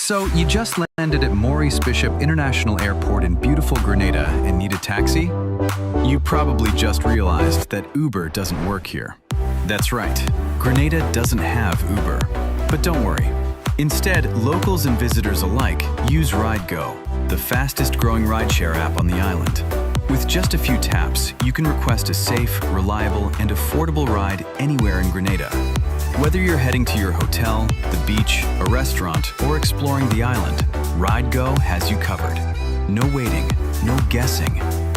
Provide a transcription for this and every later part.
So, you just landed at Maurice Bishop International Airport in beautiful Grenada and need a taxi? You probably just realized that Uber doesn't work here. That's right, Grenada doesn't have Uber. But don't worry. Instead, locals and visitors alike use RideGo, the fastest growing rideshare app on the island. With just a few taps, you can request a safe, reliable, and affordable ride anywhere in Grenada. Whether you're heading to your hotel, the beach, a restaurant, or exploring the island, RideGo has you covered. No waiting, no guessing,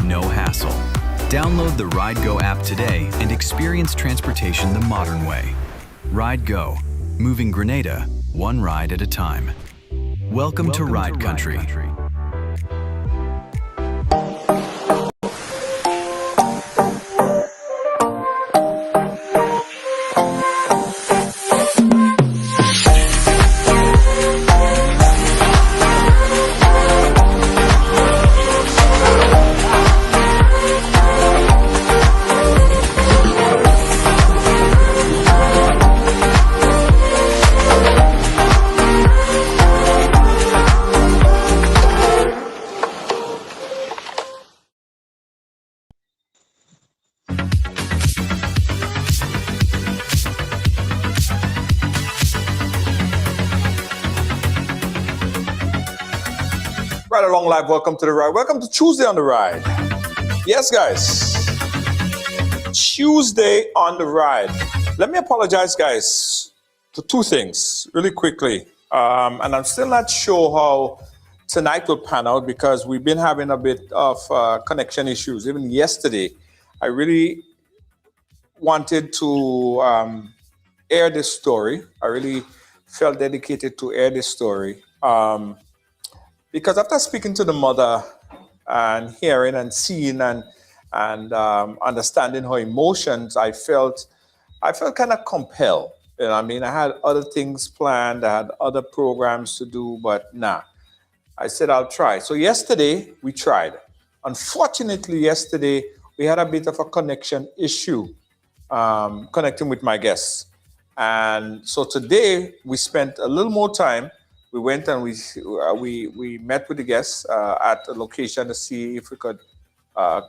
no hassle. Download the RideGo app today and experience transportation the modern way. RideGo, moving Grenada one ride at a time. Welcome to Ride Country. Right along live, welcome to the ride. Welcome to Tuesday on the Ride. Yes, guys. Tuesday on the Ride. Let me apologize, guys, for two things really quickly. And I'm still not sure how tonight will pan out because we've been having a bit of connection issues. Even yesterday, I really wanted to air this story. I really felt dedicated to air this story. Because after speaking to the mother and hearing and seeing and understanding her emotions, I felt kind of compelled. You know what I mean? I had other things planned, I had other programs to do, but nah. I said I'll try. So yesterday we tried. Unfortunately, yesterday we had a bit of a connection issue connecting with my guests. And so today we spent a little more time. We went and we met with the guests at a location to see if we could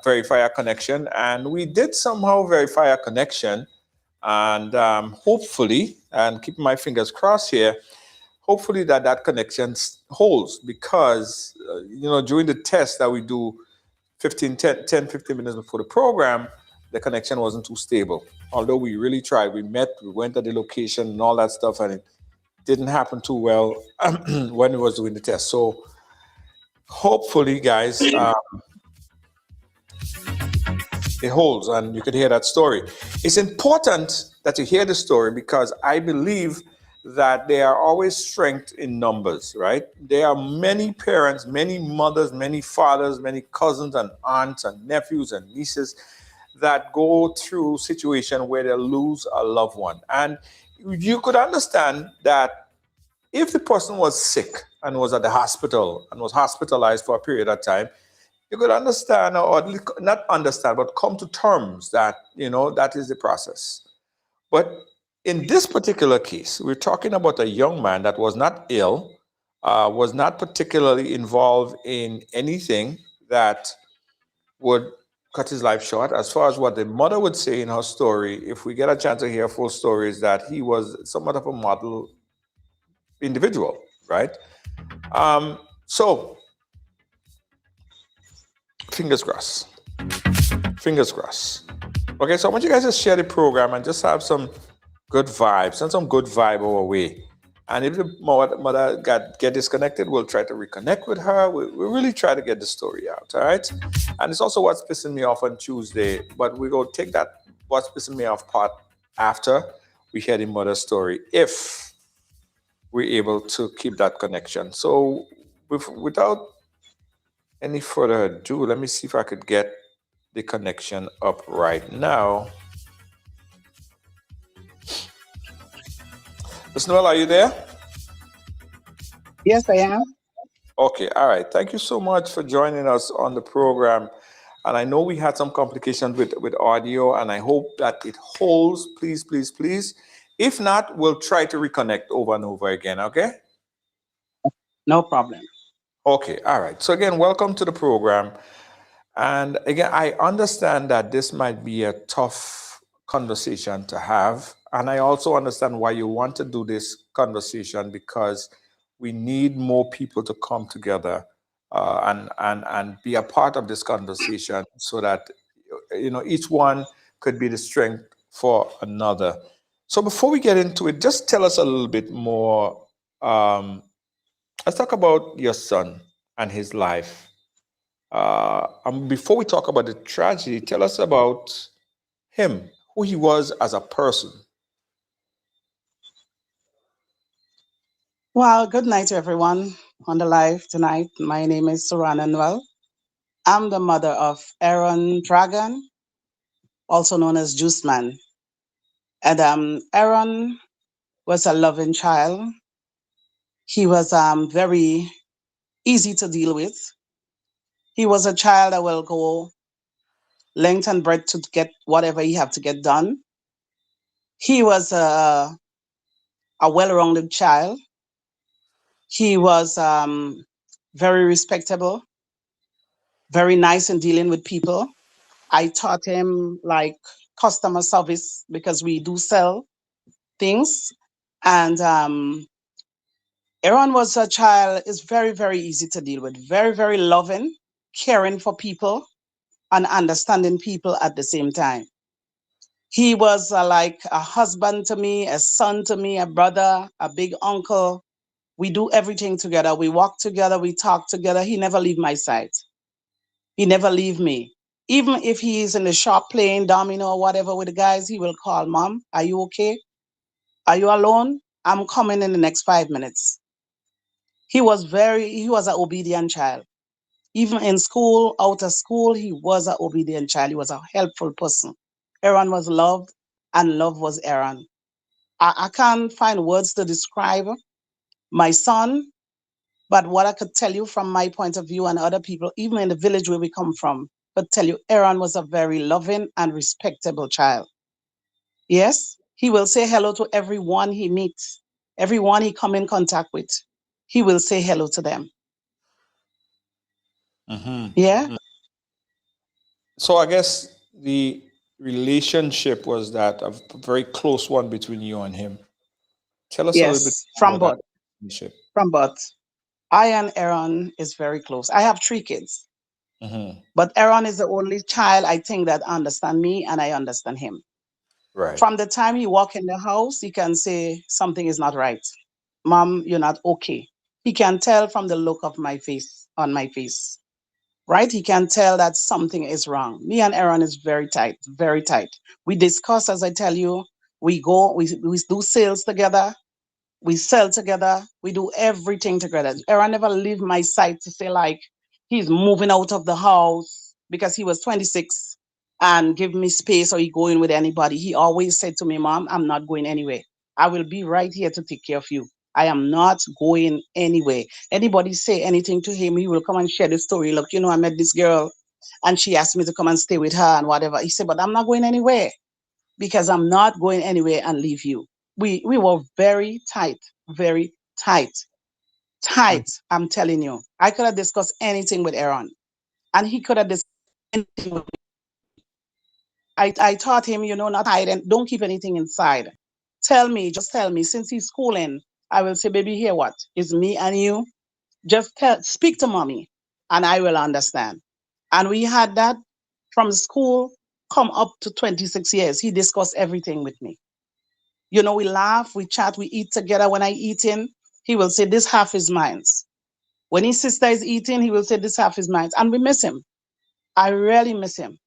verify our connection, and we did somehow verify our connection, and hopefully, and keeping my fingers crossed here, hopefully that connection holds because during the test that we do 15 minutes before the program, the connection wasn't too stable. Although we really tried, we went at the location and all that stuff, and it didn't happen too well when it was doing the test. So hopefully, guys, it holds and you could hear that story. It's important that you hear the story because I believe that there are always strength in numbers, right? There are many parents, many mothers, many fathers, many cousins and aunts and nephews and nieces that go through situations where they lose a loved one. And you could understand that if the person was sick and was at the hospital and was hospitalized for a period of time, you could understand, or not understand, but come to terms that, that is the process. But in this particular case, we're talking about a young man that was not ill, was not particularly involved in anything that would cut his life short. As far as what the mother would say in her story, if we get a chance to hear a full story, is that he was somewhat of a model individual, right? So fingers crossed. Fingers crossed. Okay, so I want you guys to share the program and just have some good vibes, send some good vibe our way. And if the mother get disconnected, we'll try to reconnect with her. We'll really try to get the story out, all right? And it's also what's pissing me off on Tuesday, but we're going to take that what's pissing me off part after we hear the mother's story, if we're able to keep that connection. So without any further ado, let me see if I could get the connection up right now. Ms. Noel, are you there? Yes, I am. Okay, all right. Thank you so much for joining us on the program. And I know we had some complications with audio, and I hope that it holds. Please, please, please. If not, we'll try to reconnect over and over again, okay? No problem. Okay, all right. So again, welcome to the program. And again, I understand that this might be a tough conversation to have. And I also understand why you want to do this conversation because we need more people to come together and be a part of this conversation so that each one could be the strength for another. So before we get into it, just tell us a little bit more. Um, let's talk about your son and his life. Before we talk about the tragedy, tell us about him, who he was as a person. Well, good night to everyone on the live tonight. My name is Surana Noel. I'm the mother of Aaron Dragon, also known as Juice Man. And Aaron was a loving child. He was very easy to deal with. He was a child that will go length and breadth to get whatever he have to get done. He was a well-rounded child. He was very respectable, very nice in dealing with people. I taught him like customer service because we do sell things. And Aaron was a child, is very, very easy to deal with, very, very loving, caring for people, and understanding people at the same time. He was like a husband to me, a son to me, a brother, a big uncle. We do everything together. We walk together, we talk together. He never leave my side. He never leave me. Even if he is in the shop playing domino or whatever with the guys, he will call, Mom, are you okay? Are you alone? I'm coming in the next 5 minutes. He was an obedient child. Even in school, out of school, he was an obedient child. He was a helpful person. Aaron was loved and love was Aaron. I can't find words to describe my son, but what I could tell you from my point of view and other people, even in the village where we come from, could tell you Aaron was a very loving and respectable child. Yes, he will say hello to everyone he meets, everyone he come in contact with. He will say hello to them. Mhm. Yeah. So I guess the relationship was that a very close one between you and him. Tell us a little bit Yes. more about that relationship. From birth. I and Aaron is very close. I have 3 kids, Hmm. but Aaron is the only child I think that understand me and I understand him. Right. From the time he walk in the house, he can say something is not right. Mom, you're not okay. He can tell from the look of my face, on my face, right? He can tell that something is wrong. Me and Aaron is very tight, very tight. We discuss, as I tell you, we do sales together, we sell together, we do everything together. Aaron never leave my side to say like he's moving out of the house because he was 26 and give me space or he going with anybody. He always said to me, Mom, I'm not going anywhere. I will be right here to take care of you. I am not going anywhere. Anybody say anything to him, he will come and share the story. Look, I met this girl and she asked me to come and stay with her and whatever. He said, but I'm not going anywhere because I'm not going anywhere and leave you. We were very tight, very tight, Mm. tight. I'm telling you, I could have discussed anything with Aaron, and he could have discussed anything with me. I taught him, not hide and don't keep anything inside. Tell me, just tell me. Since he's schooling, I will say, baby, here what? It's me and you. Just speak to mommy, and I will understand. And we had that from school, come up to 26 years. He discussed everything with me. We laugh, we chat, we eat together. When I eat in, he will say, this half is mine. When his sister is eating, he will say, this half is mine. And we miss him. I really miss him.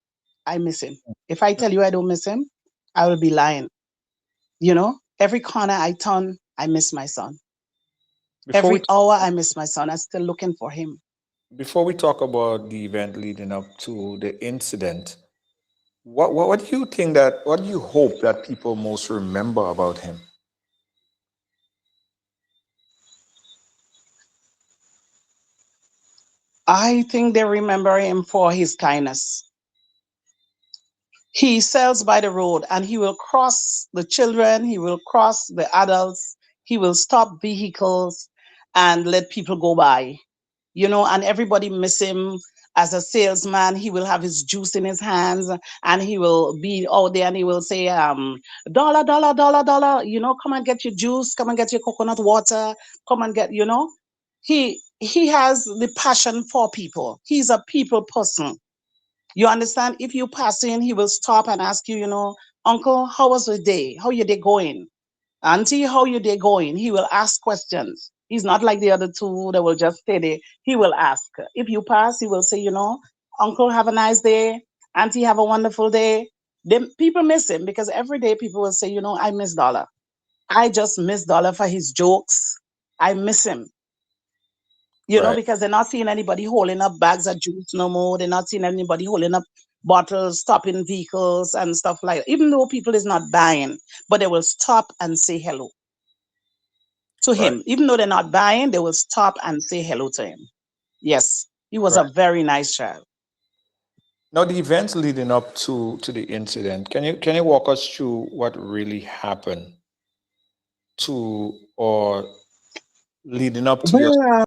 I miss him. If I tell you I don't miss him, I will be lying. Every corner I turn, I miss my son. Before we Every hour I miss my son. I'm still looking for him. before we talk about the event leading up to the incident, what do you think that what do you hope that people most remember about him? I think they remember him for his kindness. He sells by the road and he will cross the children, he will cross the adults, he will stop vehicles and let people go by, and everybody miss him as a salesman. He will have his juice in his hands, and he will be out there and he will say, dollar, dollar, dollar, dollar, come and get your juice, come and get your coconut water, come and get, he has the passion for people. He's a people person. You understand? If you pass in, he will stop and ask you, uncle, how was the day? How your day going? Auntie, how your day going? He will ask questions. He's not like the other two that will just stay there. He will ask. If you pass, he will say, uncle, have a nice day. Auntie, have a wonderful day. Then people miss him because every day people will say, I miss Dollar. I just miss Dollar for his jokes. I miss him. Right. Because they're not seeing anybody holding up bags of juice no more. They're not seeing anybody holding up bottles, stopping vehicles and stuff like that. Even though people is not buying, but they will stop and say hello to Right. him. Even though they're not buying, they will stop and say hello to him. Yes, he was Right. a very nice child. Now, the events leading up to the incident, can you walk us through what really happened to or leading up to your Well,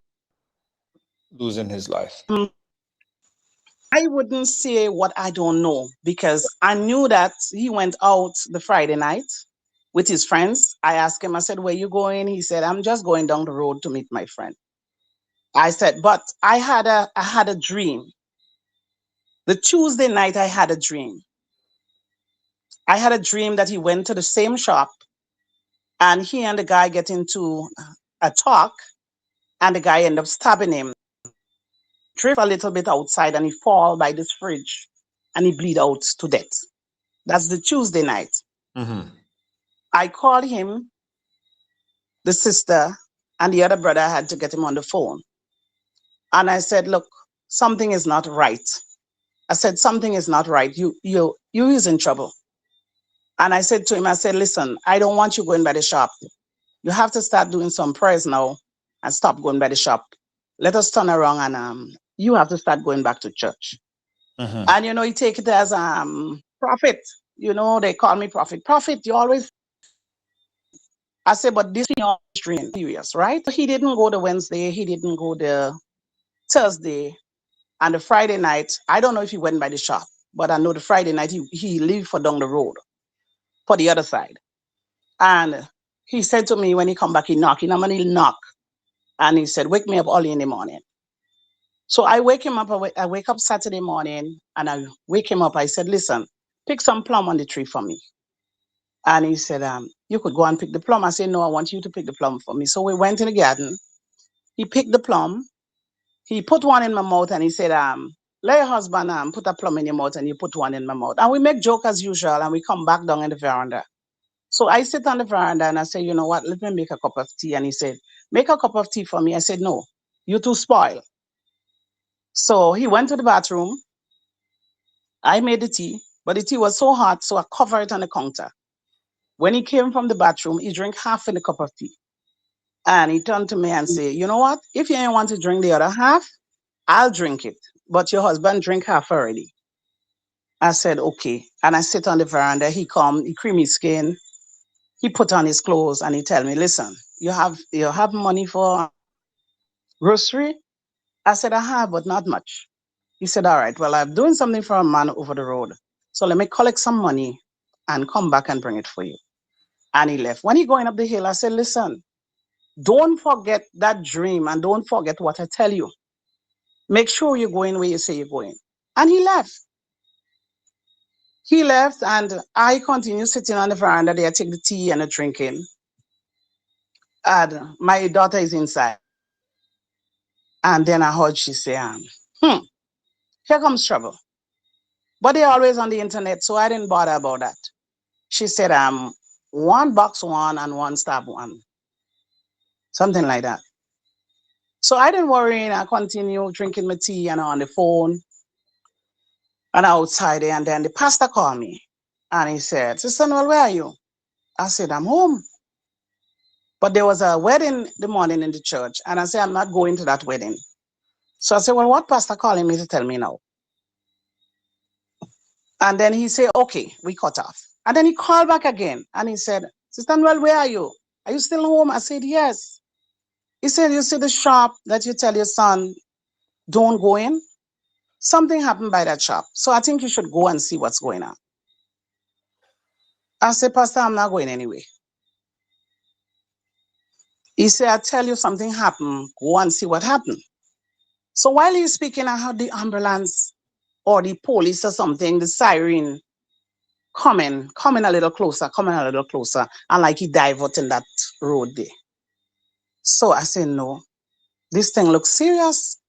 losing his life? I wouldn't say what I don't know because I knew that he went out the Friday night with his friends. I asked him, I said, where you going? He said, I'm just going down the road to meet my friend. I said, but I had a dream. The Tuesday night I had a dream. I had a dream that he went to the same shop and he and the guy get into a talk and the guy ended up stabbing him. Drift a little bit outside and he fall by this fridge and he bleed out to death. That's the Tuesday night. Mm-hmm. I called him, the sister, and the other brother had to get him on the phone. And I said, look, something is not right. I said, something is not right. You is in trouble. And I said to him, I said, listen, I don't want you going by the shop. You have to start doing some prayers now and stop going by the shop. Let us turn around and you have to start going back to church. Mm-hmm. And he take it as prophet. They call me prophet. Prophet, you always. I said, but this is your dream, serious, right? He didn't go the Wednesday. He didn't go the Thursday and the Friday night. I don't know if he went by the shop, but I know the Friday night he leave for down the road for the other side. And he said to me when he come back, he knock. I'm gonna knock. And he said, wake me up early in the morning. So I wake him up. I wake up Saturday morning and I wake him up. I said, listen, pick some plum on the tree for me. And he said, you could go and pick the plum. I said, no, I want you to pick the plum for me. So we went in the garden. He picked the plum. He put one in my mouth and he said, let your husband put a plum in your mouth and you put one in my mouth. And we make joke as usual and we come back down in the veranda. So I sit on the veranda and I say, you know what, let me make a cup of tea. And he said, make a cup of tea for me. I said, no, you too spoil. So he went to the bathroom. I made the tea, but the tea was so hot, so I covered it on the counter. When he came from the bathroom, he drank half in a cup of tea. And he turned to me and said, you know what? If you ain't want to drink the other half, I'll drink it. But your husband drink half already. I said, okay. And I sit on the veranda. He come, he cream his skin. He put on his clothes and he tell me, listen, you have money for grocery? I said, I have, but not much. He said, all right, well, I'm doing something for a man over the road. So let me collect some money and come back and bring it for you. And he left. When he going up the hill, I said, listen, don't forget that dream and don't forget what I tell you. Make sure you're going where you say you're going. And he left. He left and I continued sitting on the veranda there, take the tea and the drinking. And my daughter is inside. And then I heard she say, here comes trouble. But they're always on the internet, so I didn't bother about that. She said, one box one and one stab one. Something like that. So I didn't worry and I continued drinking my tea and on the phone and outside there. And then the pastor called me and he said, Sister Noel, where are you? I said, I'm home. But there was a wedding the morning in the church. And I said, I'm not going to that wedding. So I said, well, what pastor calling me to tell me now? And then he said, okay, we cut off. And then he called back again and he said, Sister Noel, where are you? Are you still home? I said, yes. He said, you see the shop that you tell your son, don't go in? Something happened by that shop. So I think you should go and see what's going on. I said, Pastor, I'm not going anyway. He said, I tell you something happened. Go and see what happened. So while he's speaking, I heard the ambulance or the police or something, the siren coming a little closer, and like he diverting that road there. So I said, no, this thing looks serious.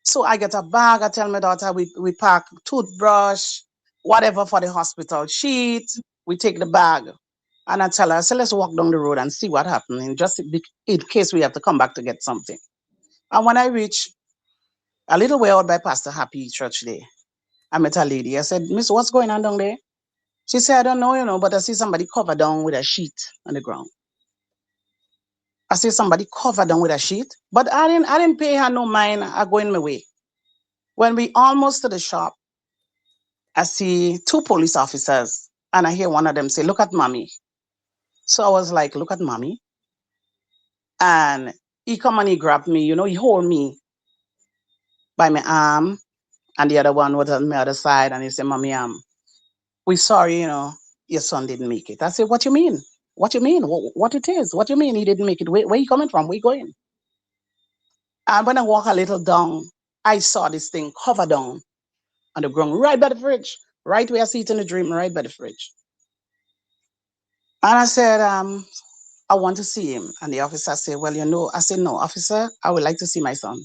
So I get a bag, I tell my daughter, we pack toothbrush, whatever for the hospital sheet, we take the bag. And I tell her, I said, let's walk down the road and see what happens, and just in case we have to come back to get something. And when I reach a little way out by Pastor Happy Church there, I met a lady. I said, Miss, what's going on down there? She said, I don't know, but I see somebody covered down with a sheet on the ground. I see somebody covered down with a sheet, but I didn't pay her no mind. I go in my way. When we almost to the shop, I see 2 police officers, and I hear one of them say, look at mommy. So I was like, look at mommy. And he come and he grabbed me, he hold me by my arm, and the other one was on my other side, and he said, mommy, we sorry, your son didn't make it. I said, what you mean? What you mean? What it is? What you mean he didn't make it? Where you coming from? Where you going? And when I walk a little down, I saw this thing covered down on the ground, right by the fridge, right where I see it in the dream, right by the fridge. And I said, I want to see him. And the officer said, well, I said, no, officer, I would like to see my son.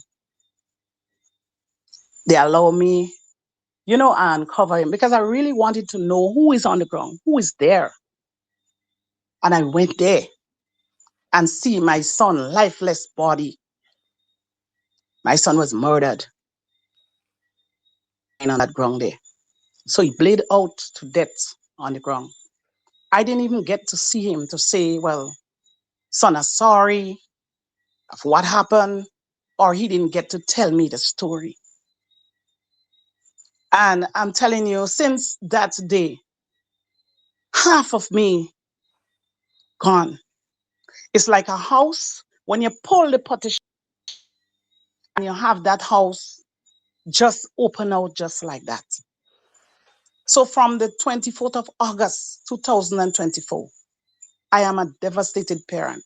They allow me, and cover him because I really wanted to know who is on the ground, who is there. And I went there and see my son, lifeless body. My son was murdered on that ground there. So he bled out to death on the ground. I didn't even get to see him to say, well, son, I'm sorry of what happened, or he didn't get to tell me the story. And I'm telling you, since that day, half of me gone. It's like a house. When you pull the partition and you have that house just open out just like that. So from the 24th of August, 2024, I am a devastated parent.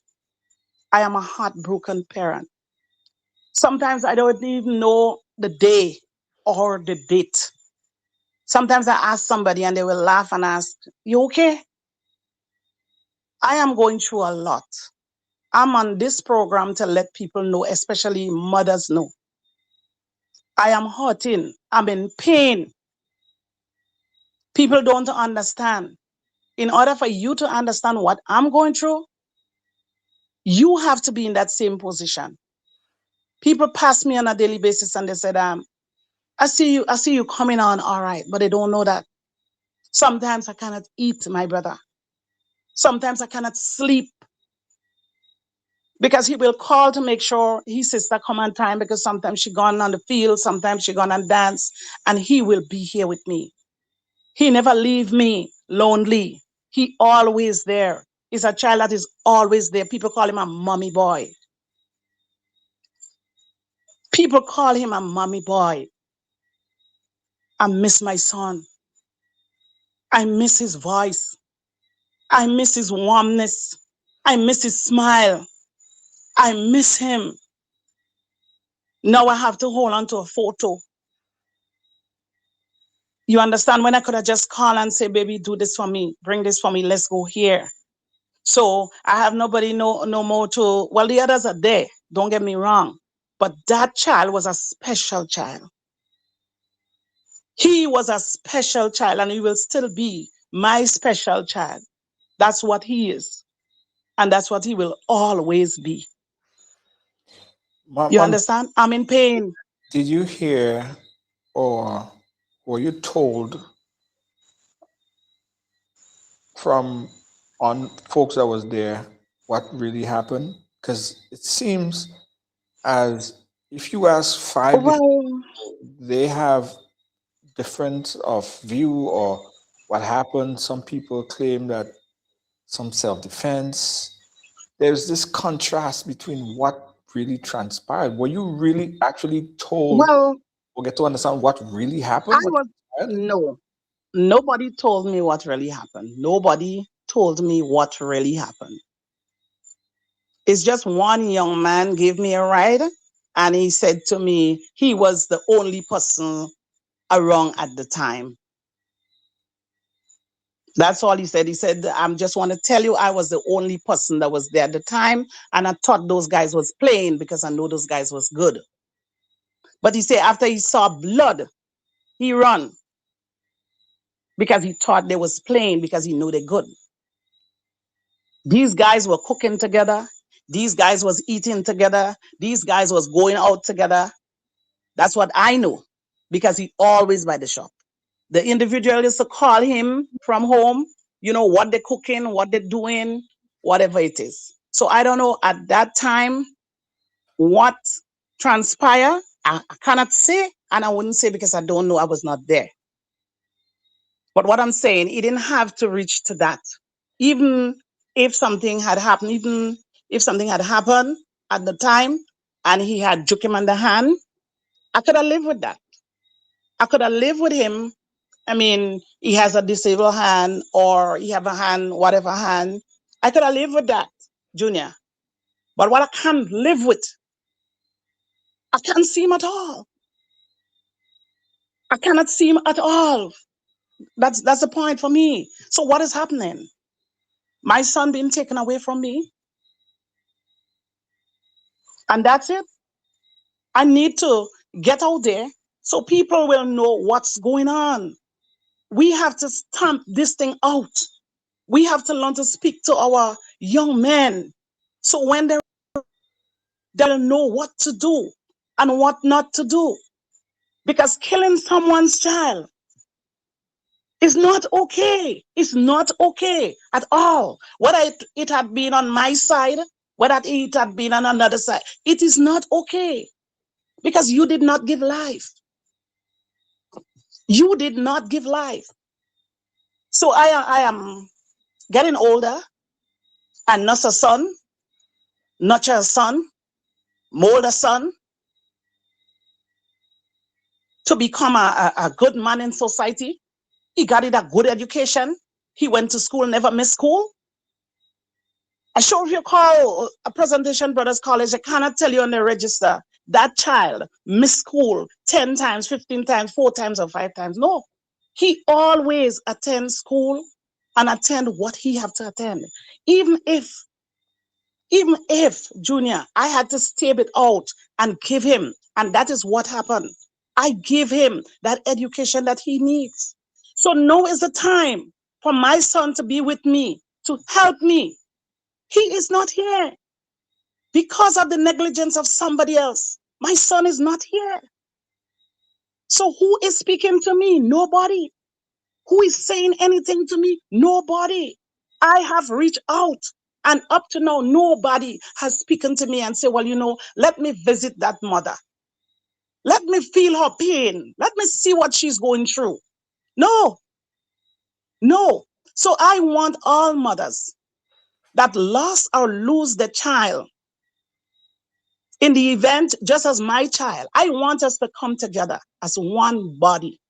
I am a heartbroken parent. Sometimes I don't even know the day or the date. Sometimes I ask somebody and they will laugh and ask, you okay? I am going through a lot. I'm on this program to let people know, especially mothers know. I am hurting. I'm in pain. People don't understand. In order for you to understand what I'm going through, you have to be in that same position. People pass me on a daily basis and they said, I see you coming on all right, but they don't know that. Sometimes I cannot eat, my brother. Sometimes I cannot sleep because he will call to make sure his sister come on time because sometimes she gone on the field, sometimes she gone and dance, and he will be here with me. He never leave me lonely. He always there. He's a child that is always there. People call him a mommy boy. People call him a mommy boy. I miss my son. I miss his voice. I miss his warmness. I miss his smile. I miss him. Now I have to hold on to a photo. You understand? When I could have just called and say, baby, do this for me. Bring this for me. Let's go here. So I have nobody no more to, well, the others are there. Don't get me wrong. But that child was a special child. He was a special child and he will still be my special child. That's what he is. And that's what he will always be. You understand? I'm in pain. Did you hear or were you told from on folks that was there what really happened? Because it seems as if you ask 5 Well, they have different of view or what happened. Some people claim that some self-defense. There's this contrast between what really transpired? Were you really actually told Well, or get to understand what really I happened? What was, transpired? no, nobody told me what really happened. Nobody told me what really happened. It's just one young man gave me a ride, and he said to me he was the only person around at the time. That's all he said. He said, "I'm just want to tell you, I was the only person that was there at the time, and I thought those guys was playing because I know those guys was good." But he said after he saw blood, he run because he thought they was playing because he knew they're good. These guys were cooking together. These guys was eating together. These guys was going out together. That's what I know because he always by the shop. The individual used to call him from home, what they're cooking, what they're doing, whatever it is. So I don't know at that time what transpired. I cannot say, and I wouldn't say because I don't know, I was not there. But what I'm saying, it didn't have to reach to that. Even if something had happened, even if something had happened at the time and he had took him on the hand, I could have lived with that. I could have lived with him. I mean, he has a disabled hand or he have a hand, whatever hand. I could have lived with that, Junior. But what I can't live with, I can't see him at all. I cannot see him at all. That's the point for me. So what is happening? My son being taken away from me, and that's it. I need to get out there so people will know what's going on. We have to stamp this thing out. We have to learn to speak to our young men. So when they'll know what to do and what not to do. Because killing someone's child is not okay. It's not okay at all. Whether it had been on my side, whether it had been on another side, it is not okay. Because you did not give life. You did not give life. So I am getting older and not a son, nurture a son, mold a son to become a good man in society. He got it a good education. He went to school, never missed school. I sure if you call a Presentation Brothers College, I cannot tell you on the register that child missed school 10 times, 15 times, 4 times, or 5 times. No. He always attends school and attend what he have to attend. Even if, Junior, I had to stave it out and give him, and that is what happened. I give him that education that he needs. So now is the time for my son to be with me, to help me. He is not here because of the negligence of somebody else. My son is not here. So who is speaking to me? Nobody. Who is saying anything to me? Nobody. I have reached out, and up to now, nobody has spoken to me and said, well, let me visit that mother. Let me feel her pain. Let me see what she's going through. No, no. So I want all mothers that lost or lose their child in the event, just as my child, I want us to come together as one body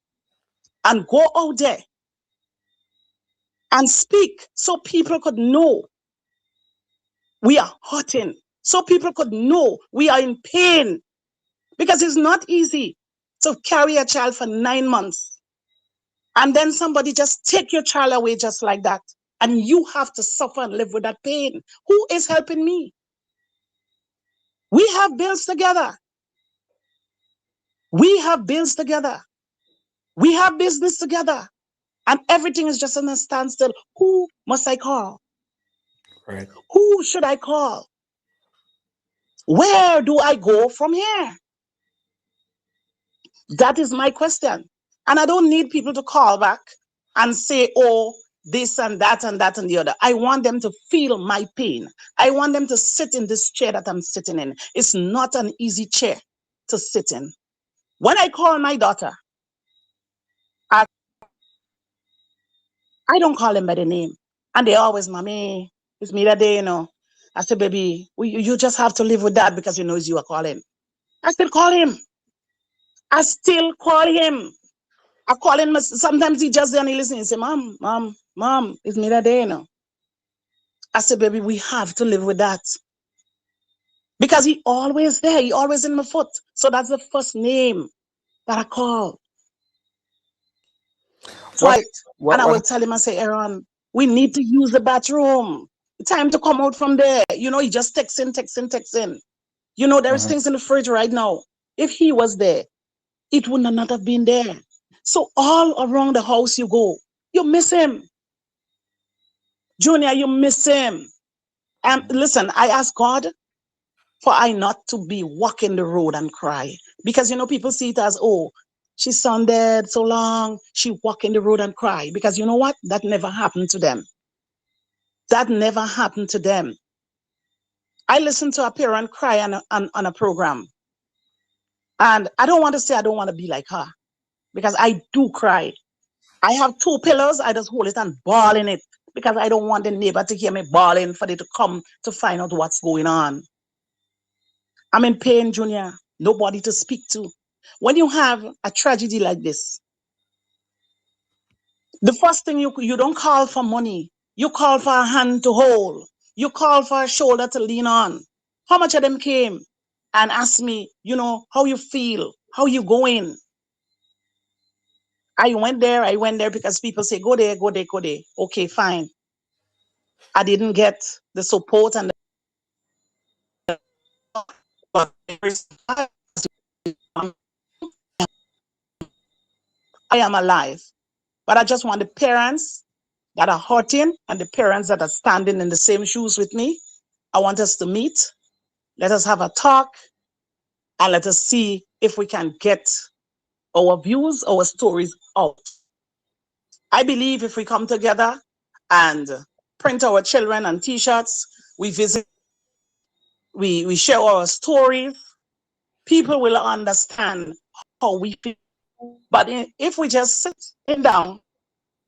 and go out there and speak so people could know we are hurting, so people could know we are in pain, because it's not easy to carry a child for 9 months and then somebody just take your child away just like that, and you have to suffer and live with that pain. Who is helping me? We have bills together. We have bills together. We have business together. And everything is just in a standstill. Who must I call? Right. Who should I call? Where do I go from here? That is my question. And I don't need people to call back and say, oh, this and that and that and the other. I want them to feel my pain. I want them to sit in this chair that I'm sitting in. It's not an easy chair to sit in. When I call my daughter, I don't call them by the name. And they always, mommy, it's me that day, I said, baby, you just have to live with that because you know it's you are calling. I still call him. I still call him. I call him. Sometimes he just don't listen. He say, Mom, it's me that day, you know. I said, baby, we have to live with that. Because he always there. He always in my foot. So that's the first name that I call. So I will tell him, I say, Aaron, we need to use the bathroom. Time to come out from there. You know, he just texts in. You know, there's things in the fridge right now. If he was there, it would not have been there. So all around the house you go, you miss him. Junior, you miss him. And listen, I ask God for I not to be walking the road and cry. Because, you know, people see it as, oh, she's son dead so long, she walk in the road and cry. Because you know what? That never happened to them. That never happened to them. I listened to a parent cry on a program. And I don't want to say I don't want to be like her. Because I do cry. I have 2 pillows, I just hold it and bawl in it. Because I don't want the neighbor to hear me bawling for they to come to find out what's going on. I'm in pain, Junior. Nobody to speak to. When you have a tragedy like this, the first thing you don't call for money. You call for a hand to hold. You call for a shoulder to lean on. How much of them came and asked me, you know, how you feel? How you going? I went there because people say, go there. Okay, fine. I didn't get the support and I am alive. But I just want the parents that are hurting and the parents that are standing in the same shoes with me. I want us to meet. Let us have a talk and let us see if we can get our views, our stories out. I believe if we come together and print our children on T-shirts, we visit, we share our stories, people will understand how we feel. But if we just sit down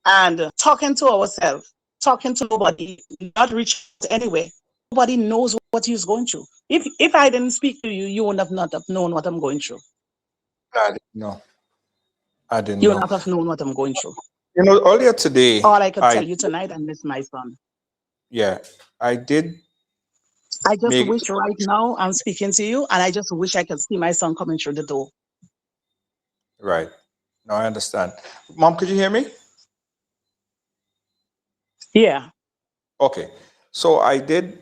and talking to ourselves, talking to nobody, not reach anywhere, nobody knows what he's going through. If I didn't speak to you, you would have not have known what I'm going through. I didn't You know. would not have known what I'm going through. You know, earlier today, All I could tell you tonight, I miss my son. Yeah, I did. I just wish right now I'm speaking to you, and I just wish I could see my son coming through the door. Right. No, I understand. Mom, could you hear me? Yeah. Okay. So I did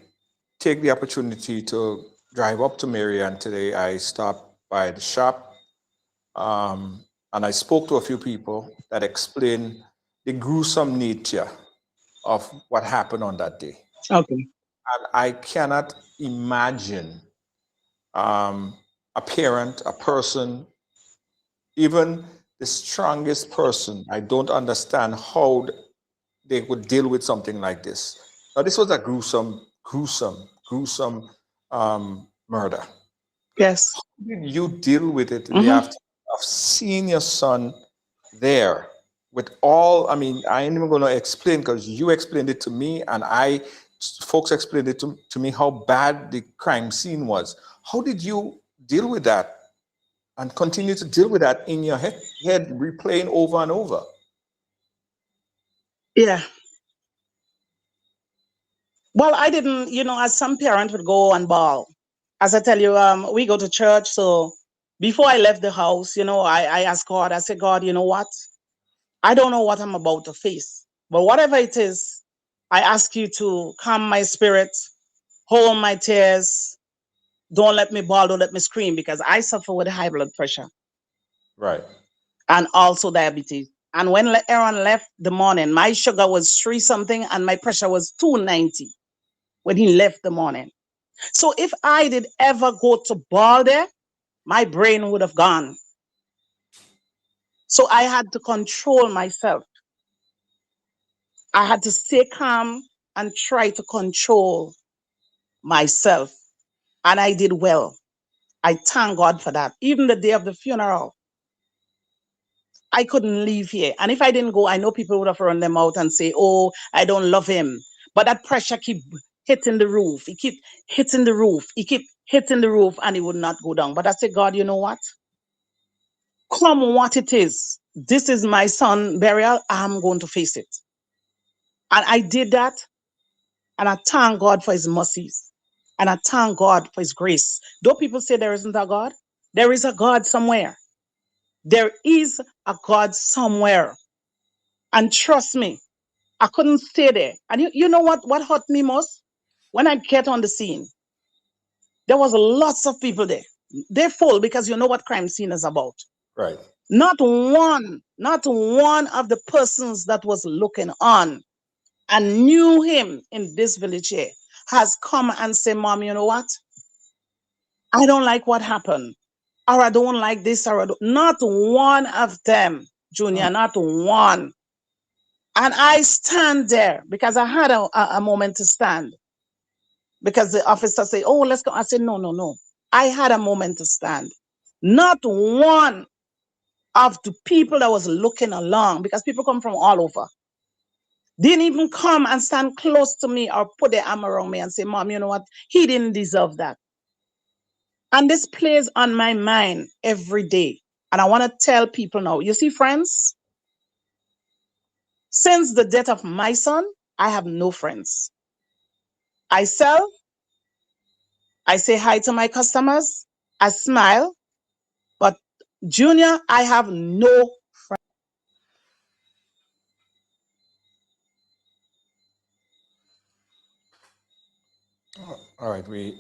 take the opportunity to drive up to Marion today. I stopped by the shop and I spoke to a few people that explained the gruesome nature of what happened on that day. Okay. And I cannot imagine a parent, a person, even the strongest person. I don't understand how they would deal with something like this. Now, this was a gruesome murder. Yes. How did you deal with it in the aftermath of seeing your son there with all? I mean, I ain't even going to explain because you explained it to me, and folks explained it to me how bad the crime scene was. How did you deal with that and continue to deal with that in your head replaying over and over? Yeah. Well, I didn't, you know, as some parent would go and bawl. As I tell you, we go to church. So before I left the house, you know, I asked God, I said, God, you know what? I don't know what I'm about to face, but whatever it is, I ask you to calm my spirit, hold my tears. Don't let me bawl, don't let me scream, because I suffer with high blood pressure. Right. And also diabetes. And when Aaron left the morning, my sugar was 3 something and my pressure was 290 when he left the morning. So if I did ever go to bawl there, my brain would have gone. So I had to control myself. I had to stay calm and try to control myself. And I did well. I thank God for that. Even the day of the funeral, I couldn't leave here. And if I didn't go, I know people would have run them out and say, oh, I don't love him. But that pressure keep hitting the roof. He keep hitting the roof. He keep hitting the roof, and it would not go down. But I said, God, you know what? Come what it is. This is my son burial. I'm going to face it. And I did that. And I thank God for his mercies. And I thank God for his grace. Though people say there isn't a God, there is a God somewhere. There is a God somewhere. And trust me, I couldn't stay there. And you know what hurt me most? When I get on the scene, there was lots of people there. They're full because you know what crime scene is about. Right. Not one of the persons that was looking on and knew him in this village here has come and said, Mom, you know what? I don't like what happened. Or I don't like this, not one of them, Junior, not one. And I stand there because I had a moment to stand. Because the officer said, oh, let's go. I said, no. I had a moment to stand. Not one of the people that was looking along, because people come from all over, didn't even come and stand close to me or put their arm around me and say, Mom, you know what? He didn't deserve that. And this plays on my mind every day. And I want to tell people now, you see, friends, since the death of my son, I have no friends. I sell, I say hi to my customers, I smile, but Junior, I have no friends. All right.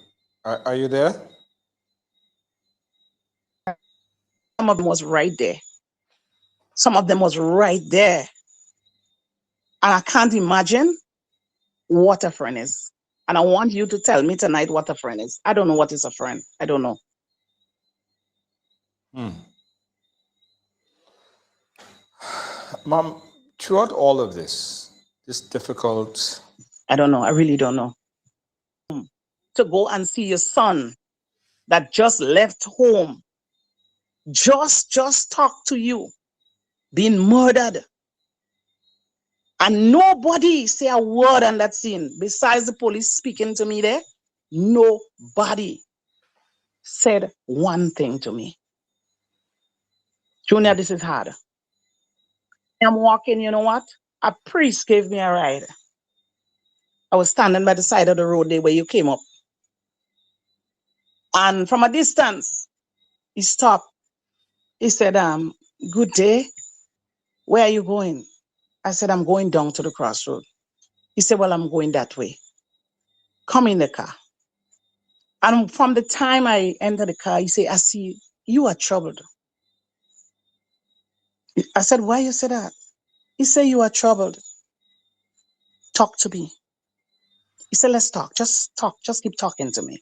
Are you there? Some of them was right there. Some of them was right there. And I can't imagine what a friend is. And I want you to tell me tonight what a friend is. I don't know what is a friend. I don't know. Mom, throughout all of this difficult. I don't know. I really don't know. To go and see your son that just left home, just talk to you, being murdered. And nobody say a word on that scene besides the police speaking to me there. Nobody said one thing to me. Junior, this is hard. I'm walking, you know what? A priest gave me a ride. I was standing by the side of the road there where you came up. And from a distance, he stopped. He said, good day. Where are you going? I said, I'm going down to the crossroad. He said, well, I'm going that way. Come in the car. And from the time I enter the car, he said, I see you are troubled. I said, why you say that? He said, you are troubled. Talk to me. He said, let's talk. Just talk. Just keep talking to me.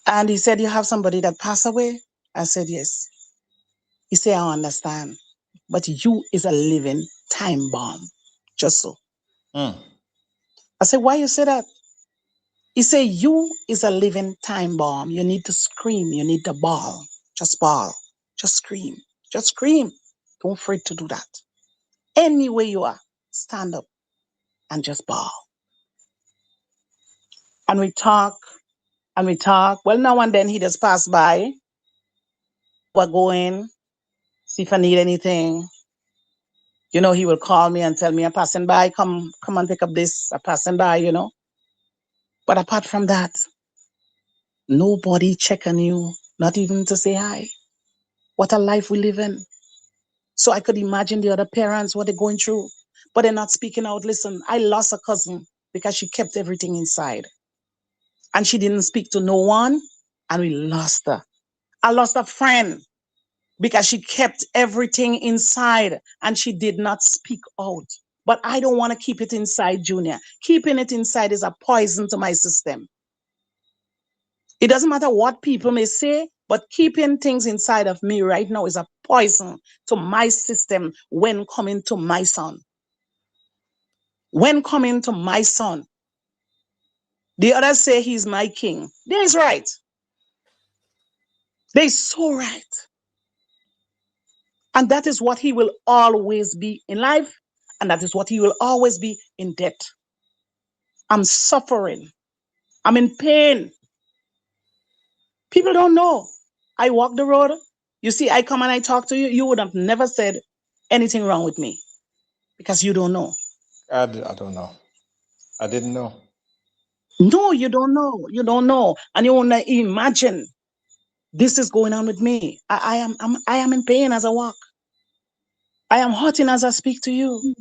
And he said, you have somebody that passed away? I said, yes. He said, I understand. But you is a living time bomb. Just so. I said, why you say that? He said, you is a living time bomb. You need to scream. You need to bawl. Just bawl. Just scream. Just scream. Don't afraid to do that. Anywhere you are, stand up and just bawl. And we talk. Well, now and then he just pass by. We're going, see if I need anything. You know, he will call me and tell me, I'm passing by, come and pick up this. I'm passing by, you know. But apart from that, nobody check on you, not even to say hi. What a life we live in. So I could imagine the other parents, what they're going through, but they're not speaking out. Listen, I lost a cousin because she kept everything inside. And she didn't speak to no one, and we lost her. I lost a friend because she kept everything inside and she did not speak out. But I don't want to keep it inside, Junior. Keeping it inside is a poison to my system. It doesn't matter what people may say, but keeping things inside of me right now is a poison to my system when coming to my son. When coming to my son. The others say he's my king. They're right. They're so right. And that is what he will always be in life. And that is what he will always be in death. I'm suffering. I'm in pain. People don't know. I walk the road. You see, I come and I talk to you. You would have never said anything wrong with me because you don't know. I don't know. I didn't know. No, you don't know. You don't know. And you won't imagine this is going on with me. I am in pain as I walk. I am hurting as I speak to you.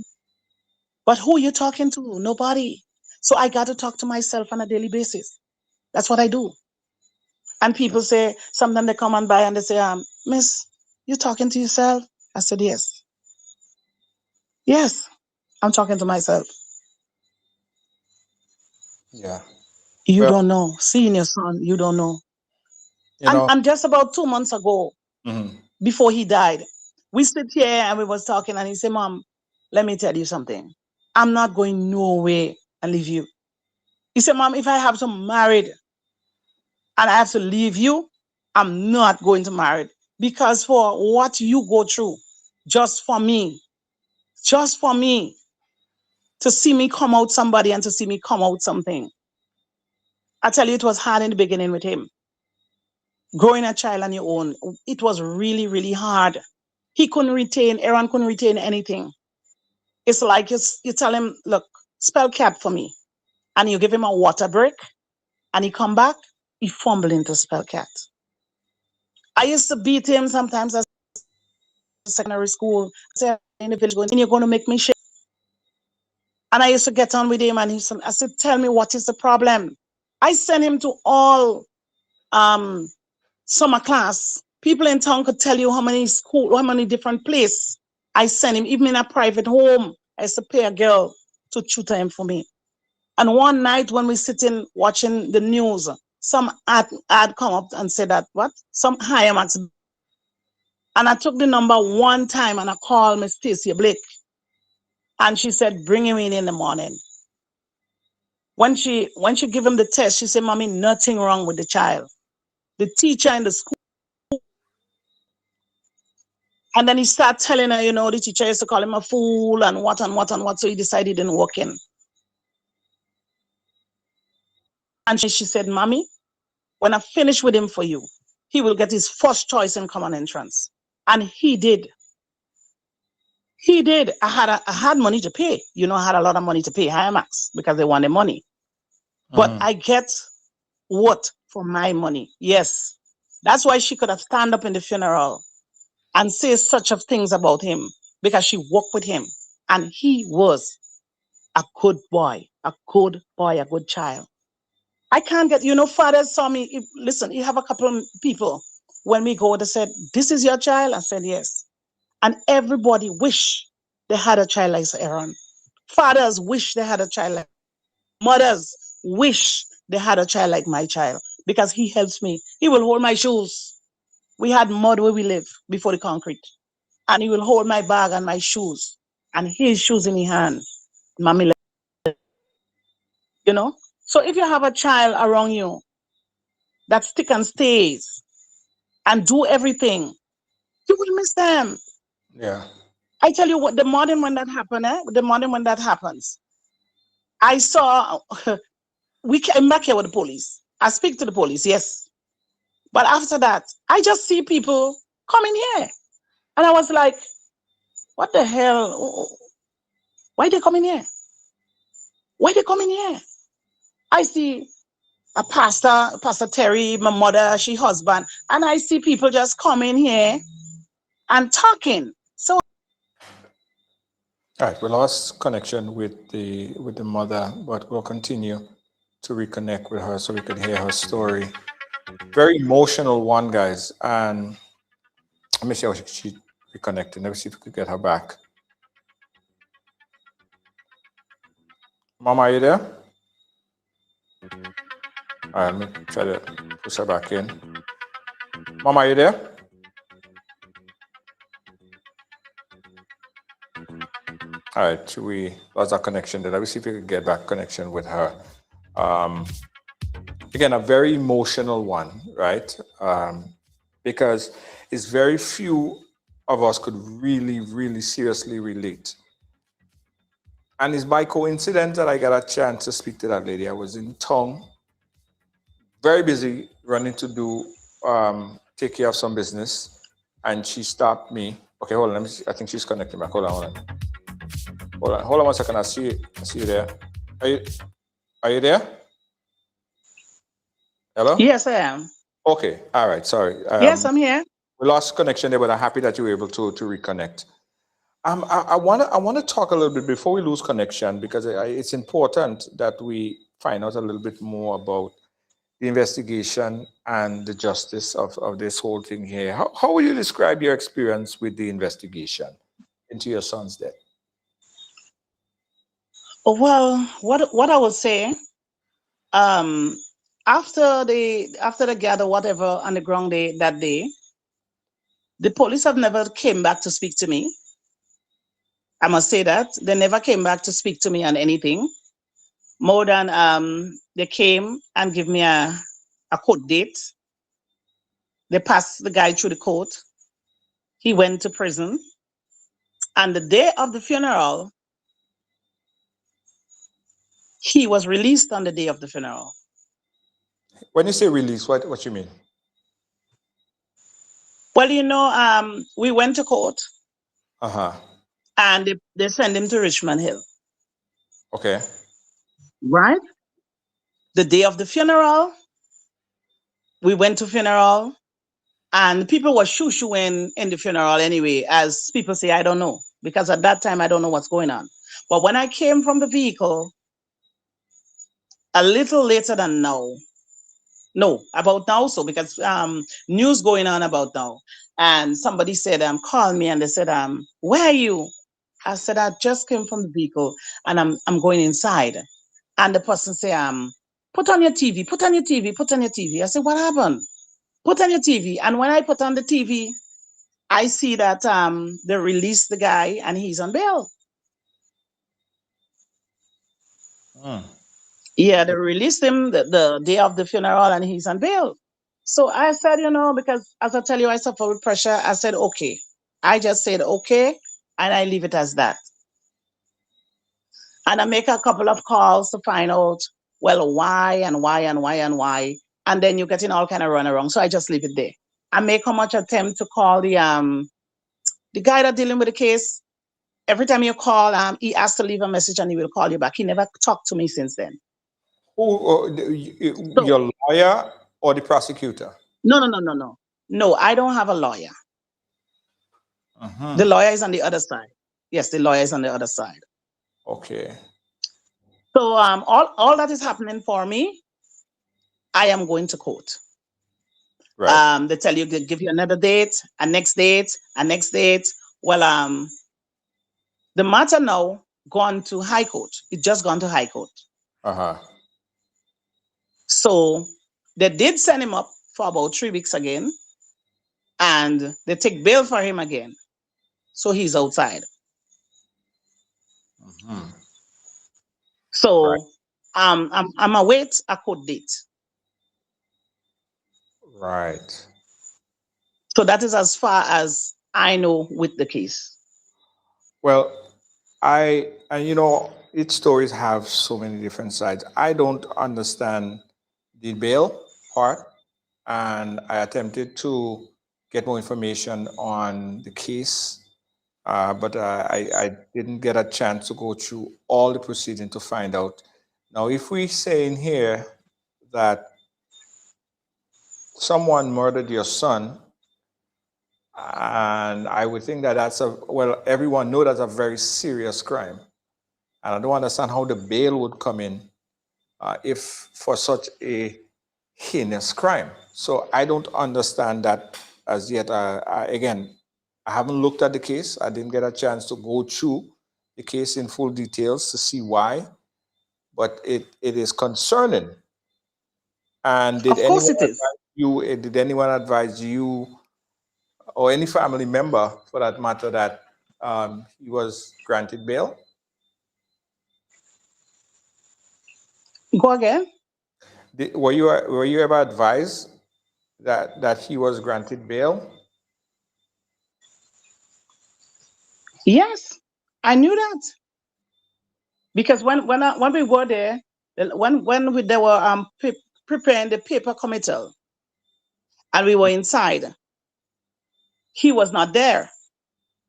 But who are you talking to? Nobody. So I got to talk to myself on a daily basis. That's what I do. And people say, sometimes they come on by and they say, Miss, you talking to yourself? I said, yes. Yes, I'm talking to myself. Yeah. You Well, don't know. Seeing your son, you don't know. you know. And just about 2 months ago, Mhm. before he died, we sit here and we was talking and he said, Mom, let me tell you something. I'm not going nowhere and leave you. He said, Mom, if I have to marry and I have to leave you, I'm not going to marry because for what you go through, just for me, to see me come out somebody and to see me come out something. I tell you, it was hard in the beginning with him. Growing a child on your own, it was really, really hard. Aaron couldn't retain anything. It's like you tell him, look, spell cap for me. And you give him a water break and he come back, he fumble into spell cat. I used to beat him sometimes at secondary school. I said, in the village, and you're going to make me shake. And I used to get on with him and I said, tell me what is the problem? I sent him to all summer class. People in town could tell you how many different places I sent him, even in a private home. I used to pay a girl to tutor him for me. And one night when we sitting watching the news, some ad come up and said that, what? Some higher max. And I took the number one time and I called Miss Stacia Blake. And she said, bring him in the morning. When she gave him the test, she said, Mommy, nothing wrong with the child. The teacher in the school. And then he started telling her, the teacher used to call him a fool and what. So he decided he didn't walk in. And she said, Mommy, when I finish with him for you, he will get his first choice in common entrance. And he did. He did. I had money to pay. I had a lot of money to pay Higher Max because they wanted money. But I get what for my money? Yes. That's why she could have stand up in the funeral and say such of things about him because she worked with him. And he was a good boy, a good child. I can't get, fathers saw me. Listen, you have a couple of people when we go, they said, this is your child? I said, yes. And everybody wish they had a child like Aaron. Fathers wish they had a child like mothers wish they had a child like my child because he helps me. He will hold my shoes. We had mud where we live before the concrete. And he will hold my bag and my shoes and his shoes in his hand. Mommy, So if you have a child around you that stick and stays and do everything, you will miss them. Yeah. I tell you what, the morning when that happens, I saw, we came back here with the police. I speak to the police, yes. But after that, I just see people coming here. And I was like, what the hell? Why they coming here? Why they coming here? I see a Pastor Terry, my mother, she husband, and I see people just coming here and talking. So All right, we lost connection with the mother, but we'll continue to reconnect with her so we can hear her story. Very emotional one, guys. And let me see how she reconnected. Let me see if we could get her back. Mama, are you there? All right, let me try to push her back in. Mama, are you there? All right, we lost our connection there. Let me see if we can get back connection with her. Again, a very emotional one, right? Because it's very few of us could really, really seriously relate. And it's by coincidence that I got a chance to speak to that lady. I was in town, very busy, running to do take care of some business, and she stopped me. Okay, hold on. Let me see. I think she's connecting back. Hold on 1 second. I see you there. Are you are you there? Hello? Yes, I am. Okay. All right. Sorry. Yes, I'm here. We lost connection there, but I'm happy that you were able to reconnect. I wanna talk a little bit before we lose connection because it's important that we find out a little bit more about the investigation and the justice of this whole thing here. How would you describe your experience with the investigation into your son's death? Well, what I would say, um, after the gather whatever on the ground day that day, the police have never came back to speak to me. I must say that they never came back to speak to me on anything more than they came and give me a court date. They passed the guy through the court. He went to prison, and the day of the funeral, he was released on the day of the funeral. When you say release, what you mean? Well, we went to court Uh-huh. and they sent him to Richmond Hill. Okay. Right? The day of the funeral, we went to funeral, and people were shoo-shooing in the funeral anyway, as people say, I don't know, because at that time I don't know what's going on. But when I came from the vehicle, a little later than now, no, about now, so because news going on about now, and somebody said, call me, and they said, where are you? I said, I just came from the vehicle, and I'm going inside. And the person say, put on your TV, put on your TV, put on your TV. I said, what happened? Put on your TV. And when I put on the TV, I see that they released the guy and he's on bail. Mm. Yeah, they released him the day of the funeral and he's on bail. So I said, because as I tell you, I suffer with pressure. I said, okay. I just said, okay. And I leave it as that. And I make a couple of calls to find out, well, why and why and why and why. And then you get in all kind of run around. So I just leave it there. I make how much attempt to call the guy that dealing with the case. Every time you call, he has to leave a message and he will call you back. He never talked to me since then. So, Your lawyer or the prosecutor? no. No, I don't have a lawyer. Uh-huh. The lawyer is on the other side. Yes, the lawyer is on the other side. Okay. So all that is happening for me, I am going to court. Right. They tell you, they give you another date, a next date, a next date. Well, the matter now gone to High Court. It just gone to High Court. Uh-huh. So they did send him up for about 3 weeks again, and they take bail for him again. So he's outside. Mm-hmm. So Right. I'm await a court date. Right. So that is as far as I know with the case. Well, and each stories have so many different sides. I don't understand the bail part, and I attempted to get more information on the case, but I didn't get a chance to go through all the proceedings to find out. Now, if we say in here that someone murdered your son, and I would think that everyone know that's a very serious crime. And I don't understand how the bail would come in if for such a heinous crime. So I don't understand that as yet. Again, I haven't looked at the case. I didn't get a chance to go through the case in full details to see why, but it is concerning. And Of course it is. did anyone advise you or any family member for that matter that he was granted bail? Go again. Were you ever advised that he was granted bail? Yes, I knew that. Because when we were there, they were preparing the paper committal, and we were inside, he was not there.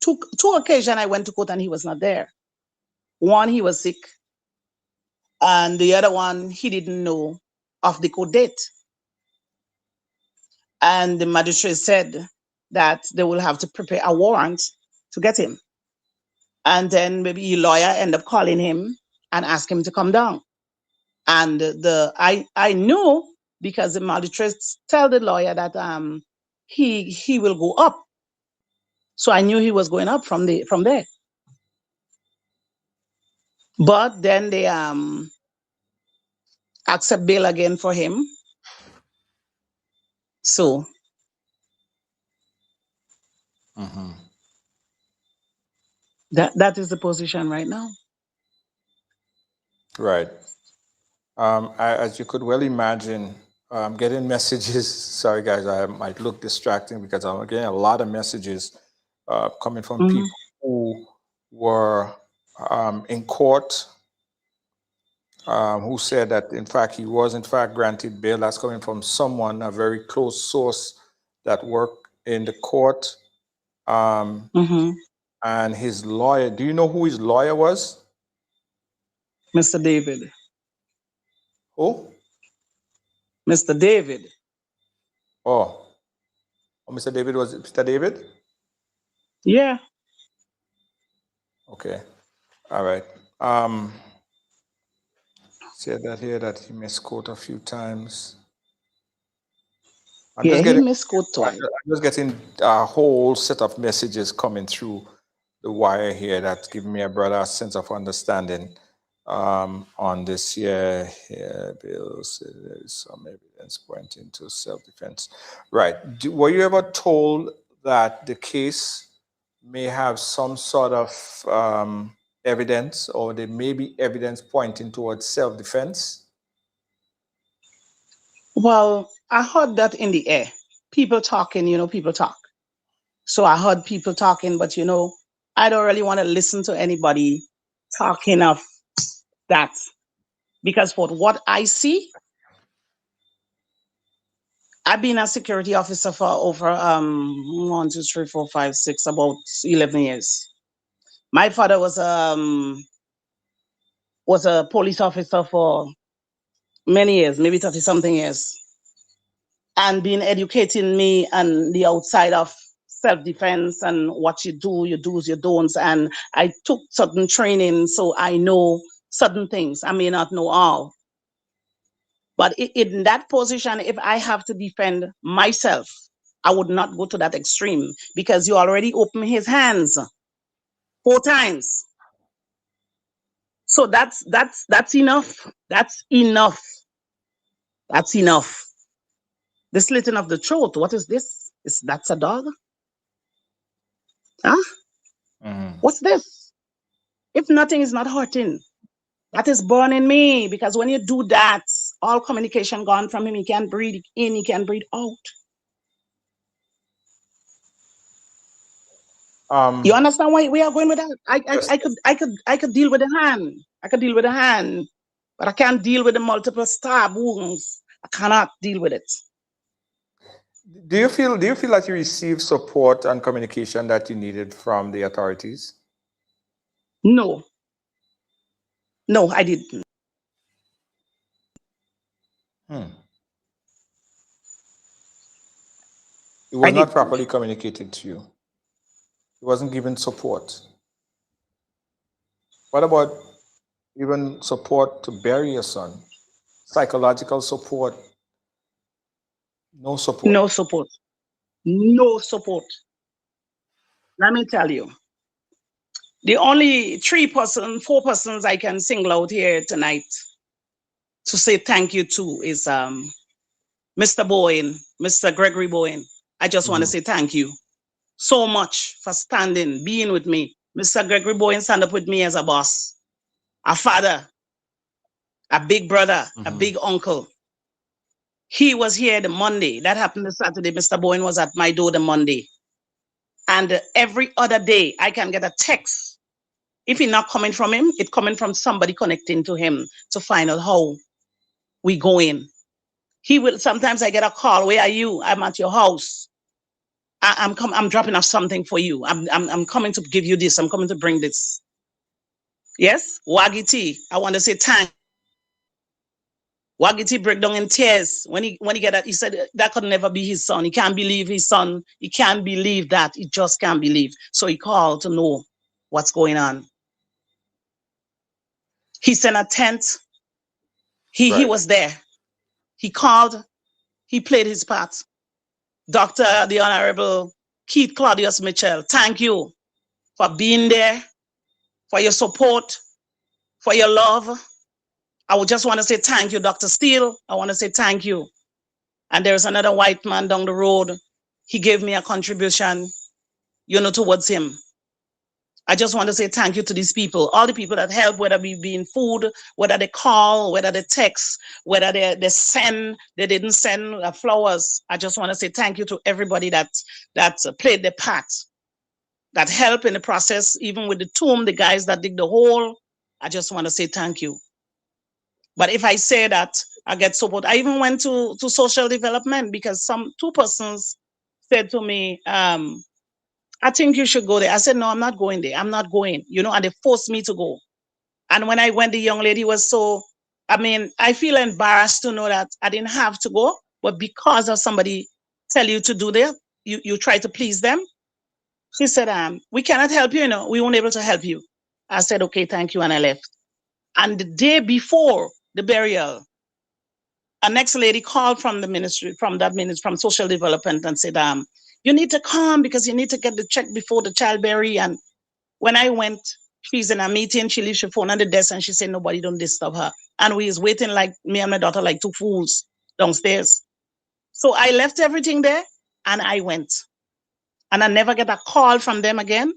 Two occasions I went to court and he was not there. One, he was sick, and the other one, he didn't know of the court date. And the magistrate said that they will have to prepare a warrant to get him. And then maybe a lawyer ended up calling him and asked him to come down. And I knew, because the magistrate tell the lawyer that he will go up. So I knew he was going up from there. But then they accept bail again for him. So that is the position right now. Right. As you could well imagine, I'm getting messages. Sorry, guys, I might look distracting because I'm getting a lot of messages coming from people who were in court, who said that, in fact, he was, in fact, granted bail. That's coming from someone, a very close source that worked in the court. And his lawyer, do you know who his lawyer was? Mr. David. Who? Mr. David. Oh, Mr. David, was it Mr. David? Yeah. Okay. All right. Said that here that he misquoted a few times. He misquoted twice. I'm just getting a whole set of messages coming through the wire here that's giving me a broader sense of understanding on this here. Bill said there's some evidence pointing to self-defense. Right. Were you ever told that the case may have some sort of evidence, or there may be evidence pointing towards self-defense? Well, I heard that in the air. People talking, people talk. So I heard people talking, but I don't really want to listen to anybody talking of that. Because for what I see, I've been a security officer for over 1, 2, 3, 4, 5, 6, about 11 years. My father was a police officer for many years, maybe 30-something years, and been educating me on the outside of self-defense and what you do, your do's, your don'ts. And I took certain training, so I know certain things. I may not know all. But in that position, if I have to defend myself, I would not go to that extreme, because you already opened his hands 4 times. So that's enough. That's enough. That's enough. The slitting of the throat. What is this? That's a dog? Huh? What's this? If nothing is not hurting, that is burning me, because when you do that, all communication gone from him. He can't breathe in, he can't breathe out. You understand why we are going with that? I could deal with the hand. I could deal with the hand, but I can't deal with the multiple stab wounds. I cannot deal with it. Do you feel like you received support and communication that you needed from the authorities? No, I didn't. It was not properly communicated to you. It wasn't given support. What about even support to bury your son? Psychological support? No support. No support. No support. Let me tell you, the only 4 persons I can single out here tonight to say thank you to is Mr. Bowen, Mr. Gregory Bowen. I just want to say thank you so much for standing, being with me. Mr. Gregory Bowen stand up with me as a boss, a father, a big brother, a big uncle. He was here the Monday. That happened the Saturday. Mr. Bowen was at my door the Monday. And every other day, I can get a text If it's not coming from him, it's coming from somebody connecting to him to find out how we go in. He will, sometimes I get a call, where are you? I'm at your house. I'm dropping off something for you. I'm coming to give you this. I'm coming to bring this. Yes, Wagiti, I want to say thank. Wagiti break down in tears when he get that. He said that could never be his son. He can't believe his son. He can't believe that. He just can't believe. So he called to know what's going on. He sent a tent. He was there. He called. He played his part. Dr. the Honorable Keith Claudius Mitchell, thank you for being there, for your support, for your love. I would just want to say thank you, Dr. Steele. I want to say thank you. And there's another white man down the road. He gave me a contribution, towards him. I just want to say thank you to these people, all the people that help, whether it be in food, whether they call, whether they text, whether they didn't send flowers. I just want to say thank you to everybody that played their part, that helped in the process, even with the tomb, the guys that dig the hole. I just want to say thank you. But if I say that, I get support. I even went to social development because two persons said to me, I think you should go there. I said, no, I'm not going there. I'm not going, and they forced me to go. And when I went, the young lady was I feel embarrassed to know that I didn't have to go, but because of somebody tell you to do that, you try to please them. She said, we cannot help you, we won't be able to help you. I said, okay, thank you. And I left. And the day before the burial, a next lady called from the ministry, from social development, and said, you need to come because you need to get the check before the child bury. And when I went, she's in a meeting, she leaves her phone on the desk and she said, nobody don't disturb her. And we is waiting like me and my daughter, like two fools downstairs. So I left everything there and I went. And I never get a call from them again.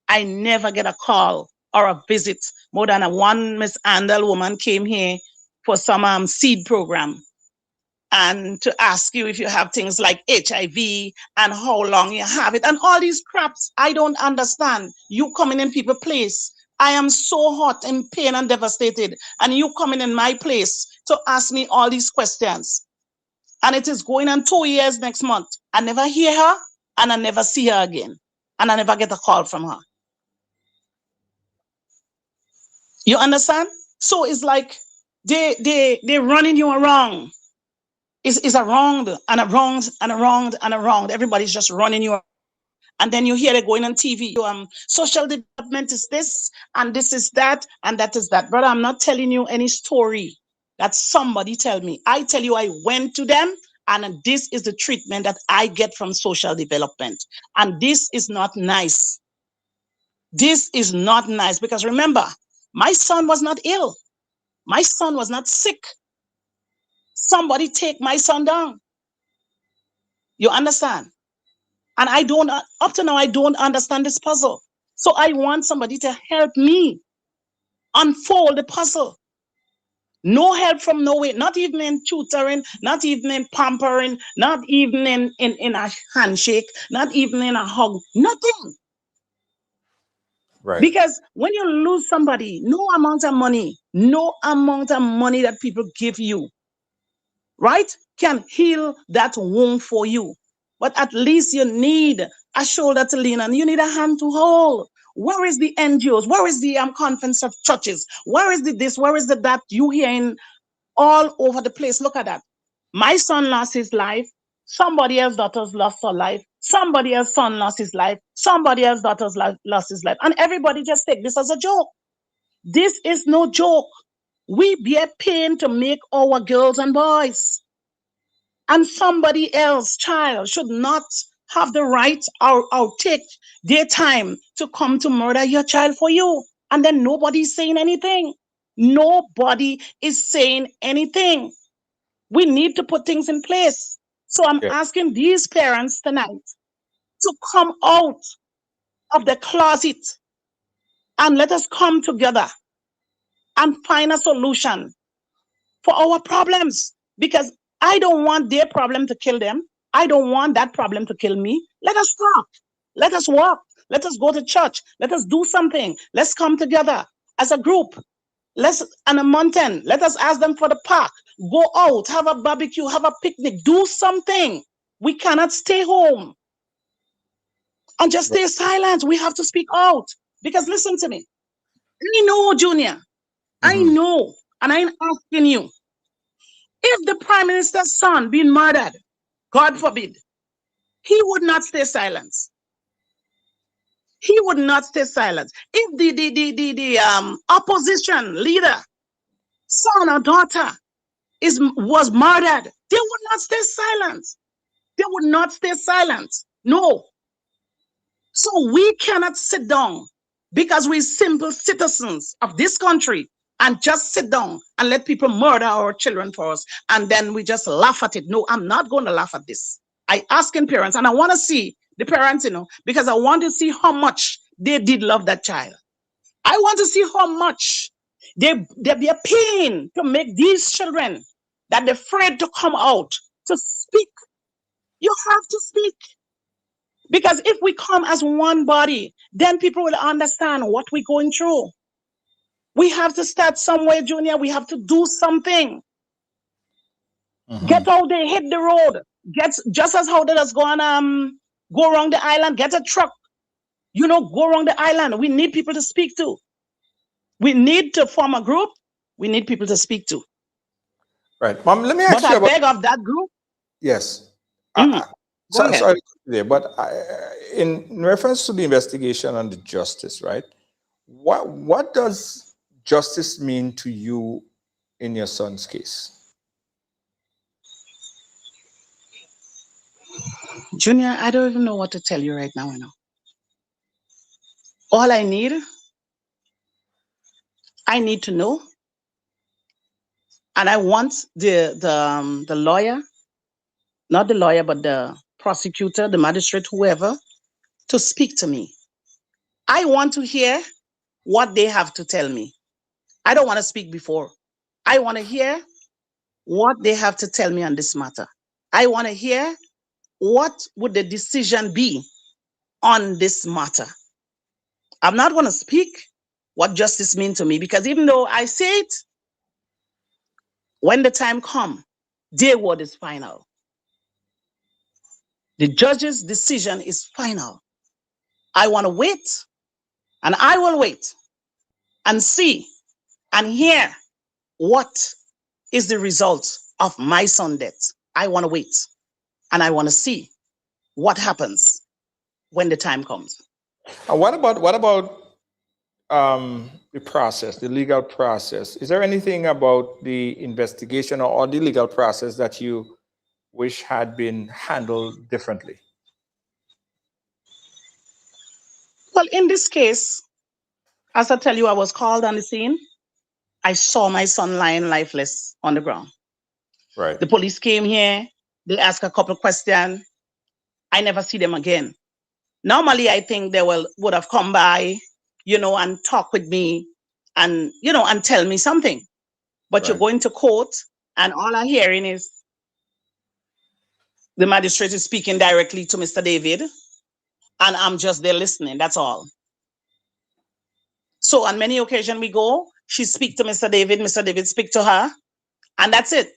I never get a call or a visit. More than one Miss Andel woman came here for some seed program, and to ask you if you have things like HIV and how long you have it and all these craps. I don't understand. You coming in people's place. I am so hot and pain and devastated. And you coming in my place to ask me all these questions. And it is going on 2 years next month. I never hear her and I never see her again. And I never get a call from her. You understand? So it's like they're running you around. It's around and around and around and around. Everybody's just running you around. And then you hear it going on TV. Social development is this, and this is that, and that is that. Brother, I'm not telling you any story that somebody tell me. I tell you, I went to them, and this is the treatment that I get from social development. And this is not nice. This is not nice because remember, my son was not ill. My son was not sick. Somebody take my son down. You understand? And up to now, I don't understand this puzzle. So I want somebody to help me unfold the puzzle. No help from nowhere, not even in tutoring, not even in pampering, not even in a handshake, not even in a hug, nothing. Right. Because when you lose somebody, no amount of money that people give you, right, can heal that wound for you. But at least you need a shoulder to lean on. You need a hand to hold. Where is the NGOs? Where is the conference of churches? Where is the this? Where is the that? You hearing all over the place. Look at that. My son lost his life. Somebody else's daughter lost her life. Somebody else's son lost his life. Somebody else's daughter lost his life. And everybody just take this as a joke. This is no joke. We bear pain to make our girls and boys. And somebody else's child should not have the right or take their time to come to murder your child for you. And then nobody's saying anything. Nobody is saying anything. We need to put things in place. So I'm asking these parents tonight to come out of the closet and let us come together and find a solution for our problems. Because I don't want their problem to kill them. I don't want that problem to kill me. Let us talk. Let us walk. Let us go to church. Let us do something. Let's come together as a group. Let's on a mountain. Let us ask them for the park. Go out, have a barbecue, have a picnic, do something. We cannot stay home and just stay silent. We have to speak out. Because listen to me. I know, Junior. I know. And I'm asking you. If the Prime Minister's son being murdered, God forbid, he would not stay silent. He would not stay silent. If the opposition leader, son or daughter, was murdered, they would not stay silent. They would not stay silent. No. So we cannot sit down because we're simple citizens of this country and just sit down and let people murder our children for us. And then we just laugh at it. No, I'm not going to laugh at this. I asking parents, and I want to see the parents, because I want to see how much they did love that child. I want to see how much there be a pain to make these children that they're afraid to come out to speak. You have to speak. Because if we come as one body, then people will understand what we're going through. We have to start somewhere, Junior. We have to do something. Get out there, hit the road. Just as how did us go around the island, get a truck. Go around the island. We need people to speak to. We need to form a group. We need people to speak to. Right. Mom, let me ask but you I about... beg of that group. Yes. Go ahead. Sorry, but in reference to the investigation and the justice, right? What does justice mean to you in your son's case? Junior, I don't even know what to tell you right now. All I need to know, and I want the lawyer, not the lawyer, but the prosecutor, the magistrate, whoever, to speak to me. I want to hear what they have to tell me. I don't want to speak before. I want to hear what they have to tell me on this matter. I want to hear what would the decision be on this matter. I'm not going to speak what justice means to me, because even though I say it, when the time comes, their word is final. The judge's decision is final. I want to wait, and I will wait and see and hear what is the result of my son's death. I want to wait, and I want to see what happens when the time comes. What about the process, the legal process? Is there anything about the investigation or the legal process that you wish had been handled differently? Well, in this case, as I tell you, I was called on the scene. I saw my son lying lifeless on the ground. Right. The police came here. They asked a couple of questions. I never see them again. Normally, I think they would have come by, and talk with me and, and tell me something. But You're going to court, and all I'm hearing is the magistrate is speaking directly to Mr. David, and I'm just there listening. That's all. So on many occasions we go, she speak to Mr. David speak to her, and that's it.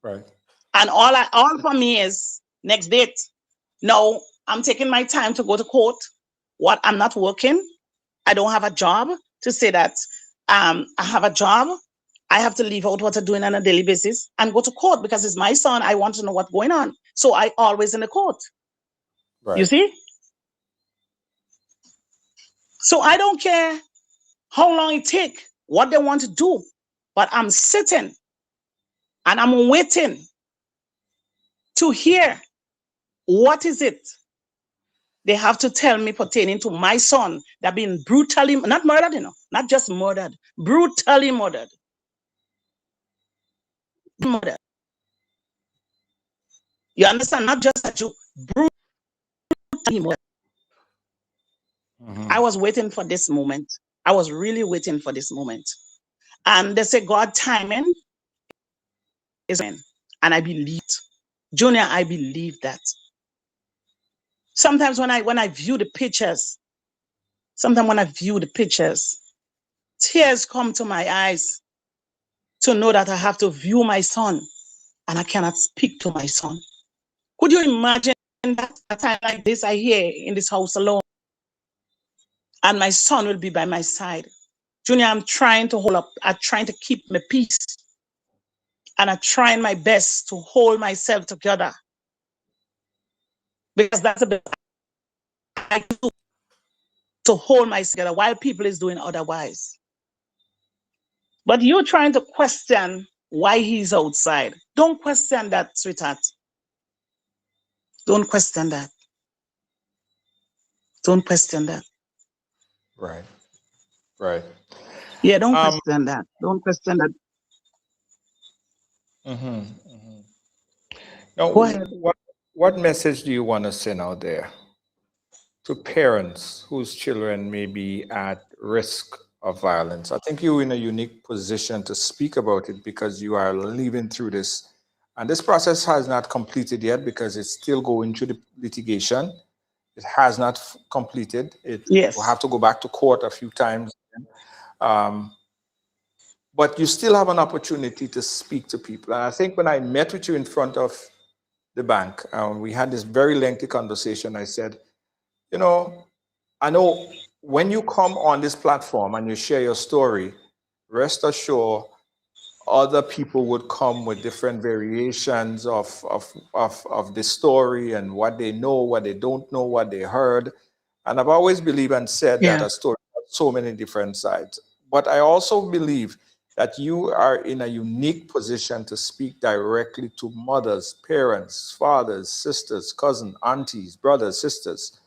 Right. And all for me is next date. No, I'm taking my time to go to court. What? I'm not working. I don't have a job to say that I have a job. I have to leave out what I'm doing on a daily basis and go to court because it's my son. I want to know what's going on. So I always in the court. Right. You see? So I don't care how long it take, what they want to do, but I'm sitting and I'm waiting to hear what is it they have to tell me pertaining to my son that been brutally, not murdered, not just murdered, brutally murdered. Murdered. You understand? Not just that you brutally murdered. I was waiting for this moment. I was really waiting for this moment. And they say God timing is when. And I believed. Junior, I believe that. Sometimes when I view the pictures, tears come to my eyes to know that I have to view my son and I cannot speak to my son. Could you imagine that a time like this I hear in this house alone and my son will be by my side? Junior, I'm trying to hold up. I'm trying to keep my peace. And I'm trying my best to hold myself together. Because that's the best I do, to hold myself together while people is doing otherwise. But you're trying to question why he's outside. Don't question that, sweetheart. Don't question that. Don't question that. Right. Right. Yeah, don't question that. Don't question that. Now, Go ahead. what message do you want to send out there to parents whose children may be at risk of violence? I think you're in a unique position to speak about it because you are living through this. And this process has not completed yet because it's still going through the litigation. It has not completed. It Yes. will have to go back to court a few times. But you still have an opportunity to speak to people. And I think when I met with you in front of the bank, we had this very lengthy conversation. I said, you know, I know when you come on this platform and you share your story, rest assured other people would come with different variations of the story and what they know, what they don't know, what they heard. And I've always believed and said that a story has so many different sides. But I also believe that you are in a unique position to speak directly to mothers, parents, fathers, sisters, cousins, aunties, brothers, sisters,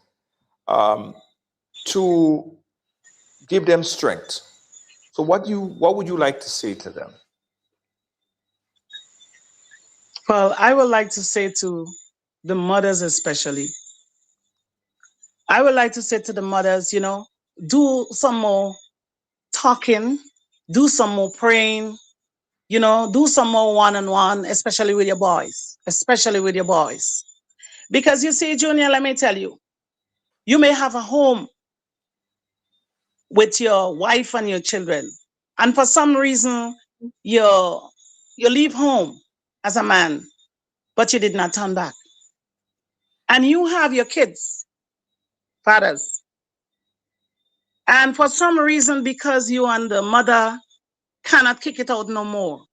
to give them strength. So what would you like to say to them? Well, I would like to say to the mothers especially, I would like to say to the mothers, do some more talking, do some more praying, do some more one-on-one, especially with your boys, Because you see, Junior, let me tell you, you may have a home with your wife and your children, and for some reason, you leave home as a man, but you did not turn back. And you have your kids, fathers. And for some reason, because you and the mother cannot kick it out no more,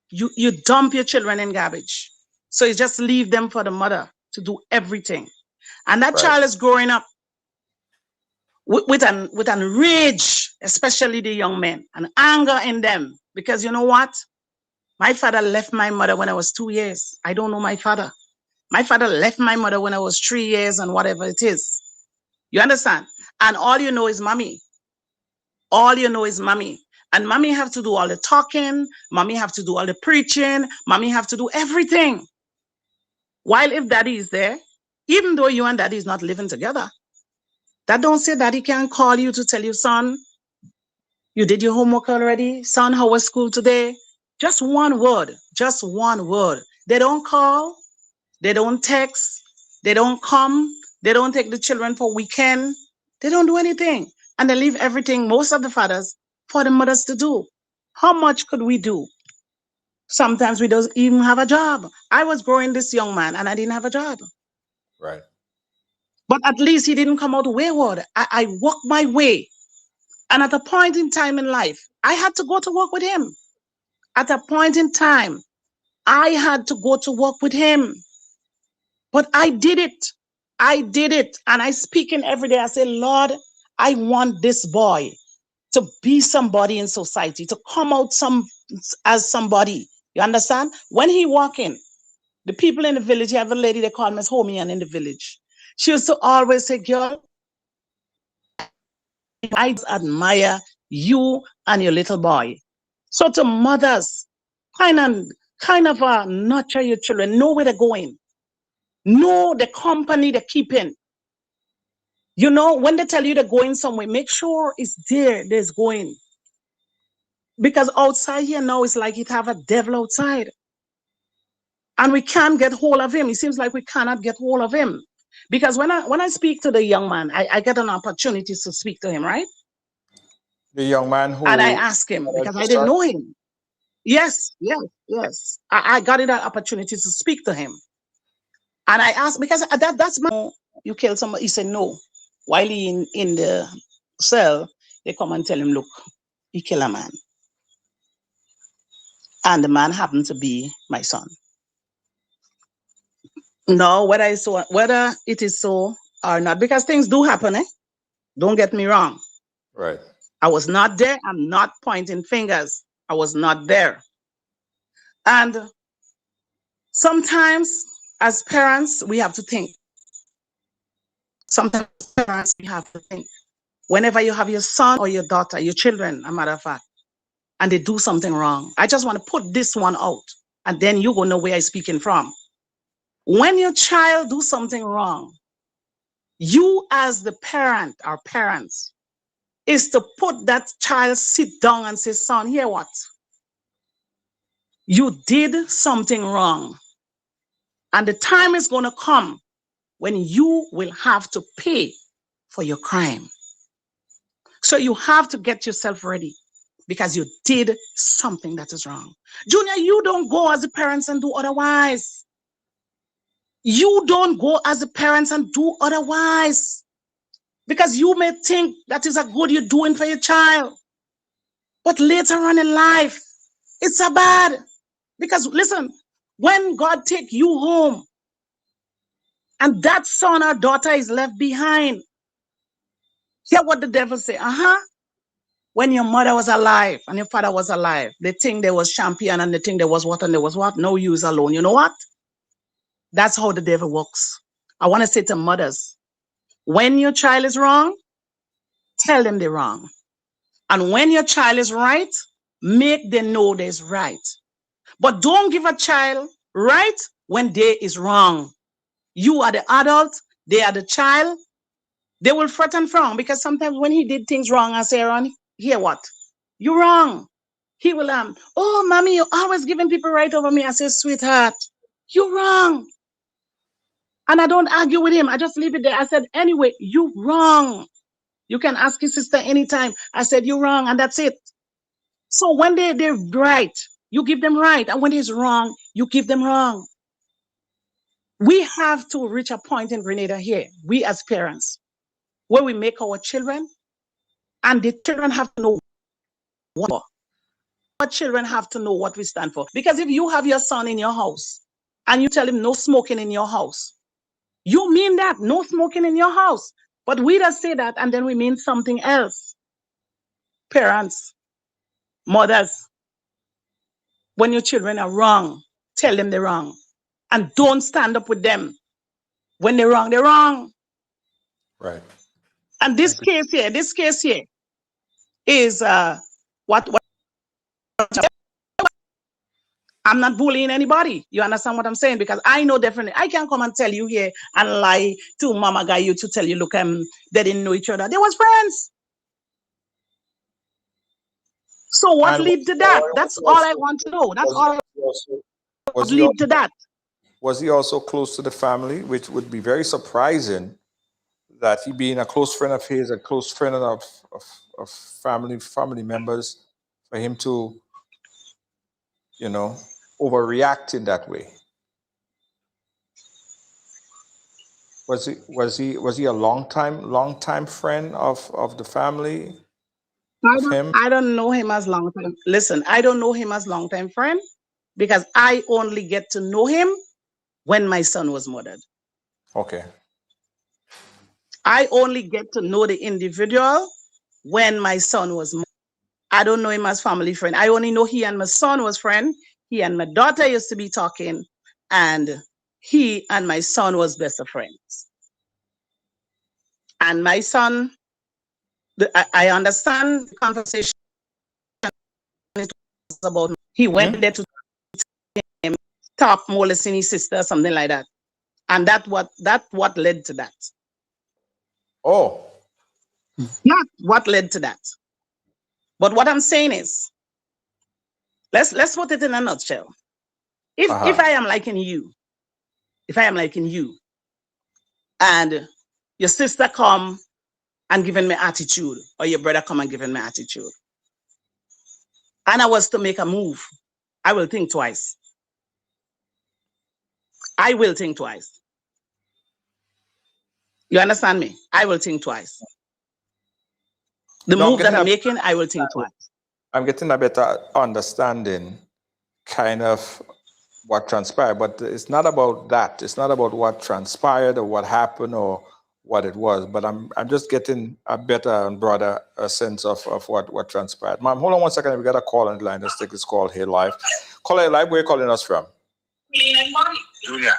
you dump your children in garbage. So you just leave them for the mother to do everything. And that child is growing up with an rage, especially the young men, and anger in them. Because you know what? My father left my mother when I was 2 years. I don't know my father. My father left my mother when I was 3 years and whatever it is. You understand? And all you know is mommy. All you know is mommy. And mommy have to do all the talking. Mommy have to do all the preaching. Mommy have to do everything. While if daddy is there, even though you and daddy is not living together, that don't say daddy can call you to tell you, son, you did your homework already? Son, how was school today? Just one word. Just one word. They don't call. They don't text. They don't come. They don't take the children for weekend. They don't do anything. And they leave everything, most of the fathers, for the mothers to do. How much could we do? Sometimes we don't even have a job. I was growing this young man and I didn't have a job. Right. But at least he didn't come out wayward. I walked my way. And at a point in time in life, I had to go to work with him. At a point in time, I had to go to work with him. But I did it. I did it. And I speak in every day. I say, Lord, I want this boy to be somebody in society, to come out as somebody. You understand? When he walk in, the people in the village, you have a lady they call Miss Homian in the village. She used to always say, girl, I admire you and your little boy. So to mothers, kind of nurture your children, know where they're going, know the company they're keeping. When they tell you they're going somewhere, make sure it's there's going. Because outside here now, it's like it have a devil outside. And we can't get hold of him. It seems like we cannot get hold of him. Because when I speak to the young man, I get an opportunity to speak to him, right? The young man who And I ask him because I didn't know him. Yes, yes, yes. I got an opportunity to speak to him. And I asked, because that's my, you killed somebody. He said no. While he in the cell, they come and tell him, look, he killed a man. And the man happened to be my son. No, whether it is so or not, because things do happen, eh? Don't get me wrong. Right. I was not there. I'm not pointing fingers. I was not there. And sometimes as parents, we have to think. Sometimes parents, we have to think. Whenever you have your son or your daughter, your children, a matter of fact, and they do something wrong, I just want to put this one out, and then you will know where I'm speaking from. When your child do something wrong, you as the parent or parents is to put that child sit down and say, son, hear what? You did something wrong. And the time is going to come when you will have to pay for your crime. So you have to get yourself ready because you did something that is wrong. Junior, you don't go as a parent and do otherwise. You don't go as a parent and do otherwise. Because you may think that is a good you're doing for your child. But later on in life, it's a bad. Because listen, when God take you home and that son or daughter is left behind, hear what the devil say. When your mother was alive and your father was alive, they think there was champion and they think there was what and there was what. No use alone. You know what? That's how the devil works. I want to say to mothers, when your child is wrong, tell them they're wrong. And when your child is right, make them know there's right. But don't give a child right when they is wrong. You are the adult, they are the child. They will fret and frown because sometimes when he did things wrong, I say, Aaron, hear what? You're wrong. He will, oh, mommy, you're always giving people right over me. I say, sweetheart, you're wrong. And I don't argue with him. I just leave it there. I said, anyway, you're wrong. You can ask your sister anytime. I said, you're wrong, and that's it. So when they're right, you give them right. And when it's wrong, you give them wrong. We have to reach a point in Grenada here, we as parents, where we make our children, and the children have to know what. Our children have to know what we stand for. Because if you have your son in your house, and you tell him no smoking in your house, you mean that, no smoking in your house. But we just say that, and then we mean something else. Parents, mothers, when your children are wrong, tell them they're wrong. And don't stand up with them. When they're wrong, they're wrong. Right. And this case here is what I'm not bullying anybody. You understand what I'm saying? Because I know definitely, I can't come and tell you here and lie to Mama Gayu to tell you, look, they didn't know each other. They was friends. So what lead to that? That's all I want to know. That's all I want to lead to that. Was he also close to the family, which would be very surprising that he being a close friend of his, a close friend of family members, for him to, overreact in that way? Was he a long time friend of the family? I don't know him as long time. Listen, I don't know him as long time friend because I only get to know him when my son was murdered. Okay. I only get to know the individual when my son was murdered. I don't know him as family friend. I only know he and my son was friend. He and my daughter used to be talking, and he and my son was best of friends. And my son, I understand the conversation about he went there to him, stop molesting his sister, something like that. And that what led to that. Oh. Not what led to that. But what I'm saying is, let's put it in a nutshell. If I am liking you, and your sister come and giving me attitude, or your brother come and giving me attitude, and I was to make a move, I will think twice. I will think twice. You understand me? I will think twice. The No, move that I'm making, I will think twice. I'm getting a better understanding, kind of what transpired, but it's not about that. It's not about what transpired or what happened or what it was, but I'm just getting a better and broader sense of what transpired. Ma'am, hold on 1 second. We got a call on the line. Let's take this call here live. Caller live, where are you calling us from? Julia.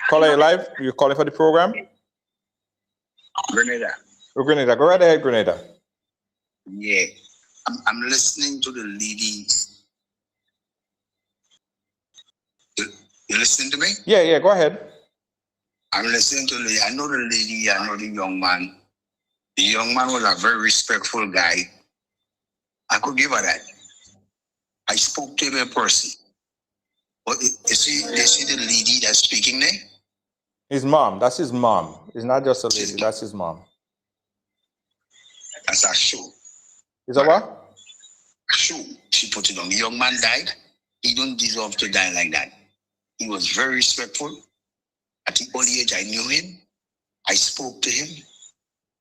Caller live, you calling for the program? Grenada. Oh, Grenada, go right ahead, Grenada. Yeah. I'm listening to the lady. You listening to me? Yeah, go ahead. I'm listening to the, I know the lady, I know the young man. The young man was a very respectful guy. I could give her that. I spoke to him in person. But you see the lady that's speaking there? His mom, that's his mom. It's not just a lady, that's his mom. That's a show. Is that what? A show. She put it on. The young man died. He don't deserve to die like that. He was very respectful. At the early age, I knew him. I spoke to him.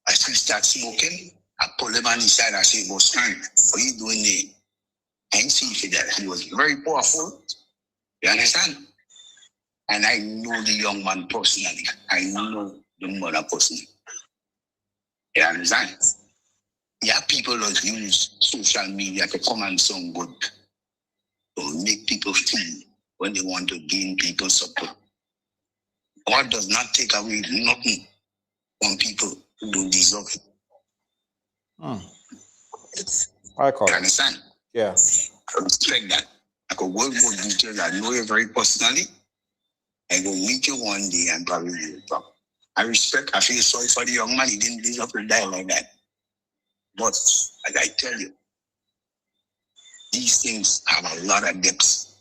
I said, start smoking. I pulled him on his side. I said, boss man, what are you doing there? I ain't see for that. He was very powerful. You understand? And I know the young man personally. I know the mother personally. You understand? Yeah, people that use social media to come and sound good. To make people feel when they want to gain people's support. God does not take away nothing from people who don't deserve it. I call You it. understand? Yeah. I respect that. I could work more details. I know you very personally. I will meet you one day and probably will talk. I feel sorry for the young man. He didn't deserve to die like that. But as I tell you, these things have a lot of depths.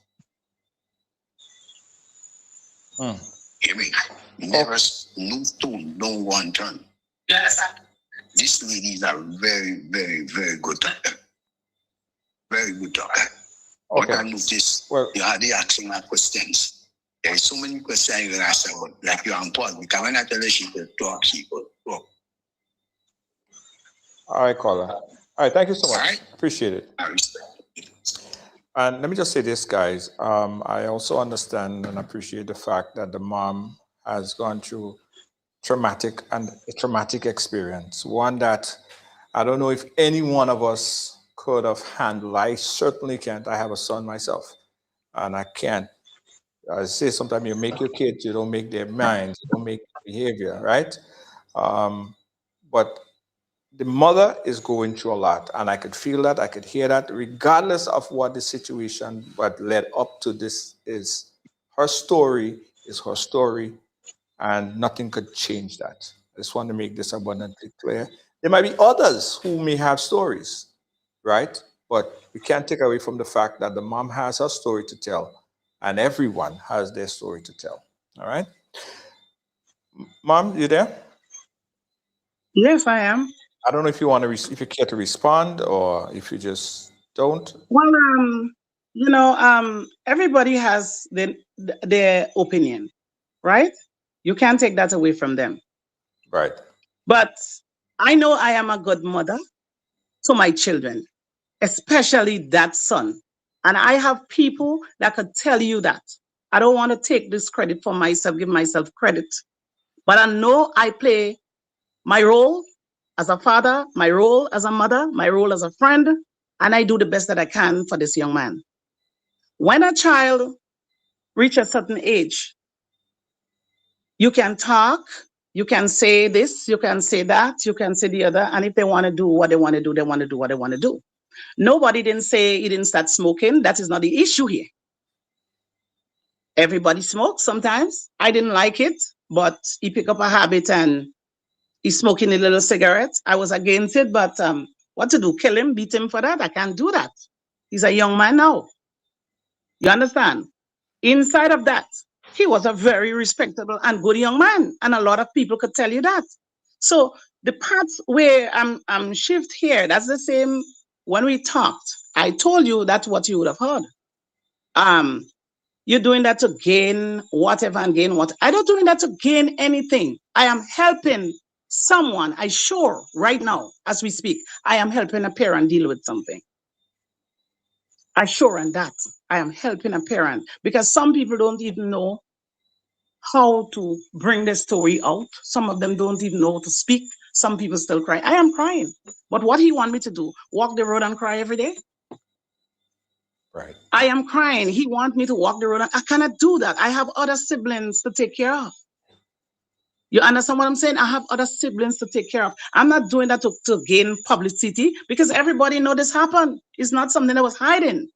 Hear me? Never, no stone, no one turn. Yes. These ladies are very, very, very good talker. Very good talker. Okay. What I noticed, you had the asking my questions. There are so many questions you can ask about, like you're on pause. Because when I tell you she could talk, she could talk. All right, caller. All right, thank you so much. All right. Appreciate it. I respect it. And let me just say this, guys. I also understand and appreciate the fact that the mom has gone through a traumatic experience. One that I don't know if any one of us could have handled. I certainly can't. I have a son myself, and I can't. I say sometimes you make your kids, you don't make their minds, you don't make behavior, right? But the mother is going through a lot, and I could feel that, I could hear that, regardless of what the situation, what led up to this is. Her story is her story, and nothing could change that. I just want to make this abundantly clear. There might be others who may have stories, right? But we can't take away from the fact that the mom has her story to tell, and everyone has their story to tell. All right? Mom, you there? Yes, I am. I don't know if you want to, if you care to respond, or if you just don't. Well, everybody has their opinion, right? You can't take that away from them. Right. But I know I am a good mother to my children, especially that son. And I have people that could tell you that. I don't want to take this credit for myself, give myself credit. But I know I play my role as a father, my role as a mother, my role as a friend, and I do the best that I can for this young man. When a child reaches a certain age, you can talk, you can say this, you can say that, you can say the other, and if they want to do what they want to do, they want to do what they want to do. Nobody didn't say he didn't start smoking. That is not the issue here. Everybody smokes sometimes. I didn't like it, but he picked up a habit and he's smoking a little cigarette. I was against it, but what to do? Kill him, beat him for that? I can't do that. He's a young man now. You understand? Inside of that, He was a very respectable and good young man, and a lot of people could tell you that. So the parts where I'm shift here, that's the same when we talked. I told you that's what you would have heard. Um, you're doing that to gain whatever and gain what. I'm not doing that to gain anything. I am helping someone. I sure right now, as we speak, I am helping a parent deal with something. I sure on that. I am helping a parent because some people don't even know how to bring the story out. Some of them don't even know how to speak. Some people still cry. I am crying. But what he want me to do? Walk the road and cry every day? Right. I am crying. He want me to walk the road. I cannot do that. I have other siblings to take care of. You understand what I'm saying? I have other siblings to take care of. I'm not doing that to gain publicity because everybody know this happened. It's not something that was hiding.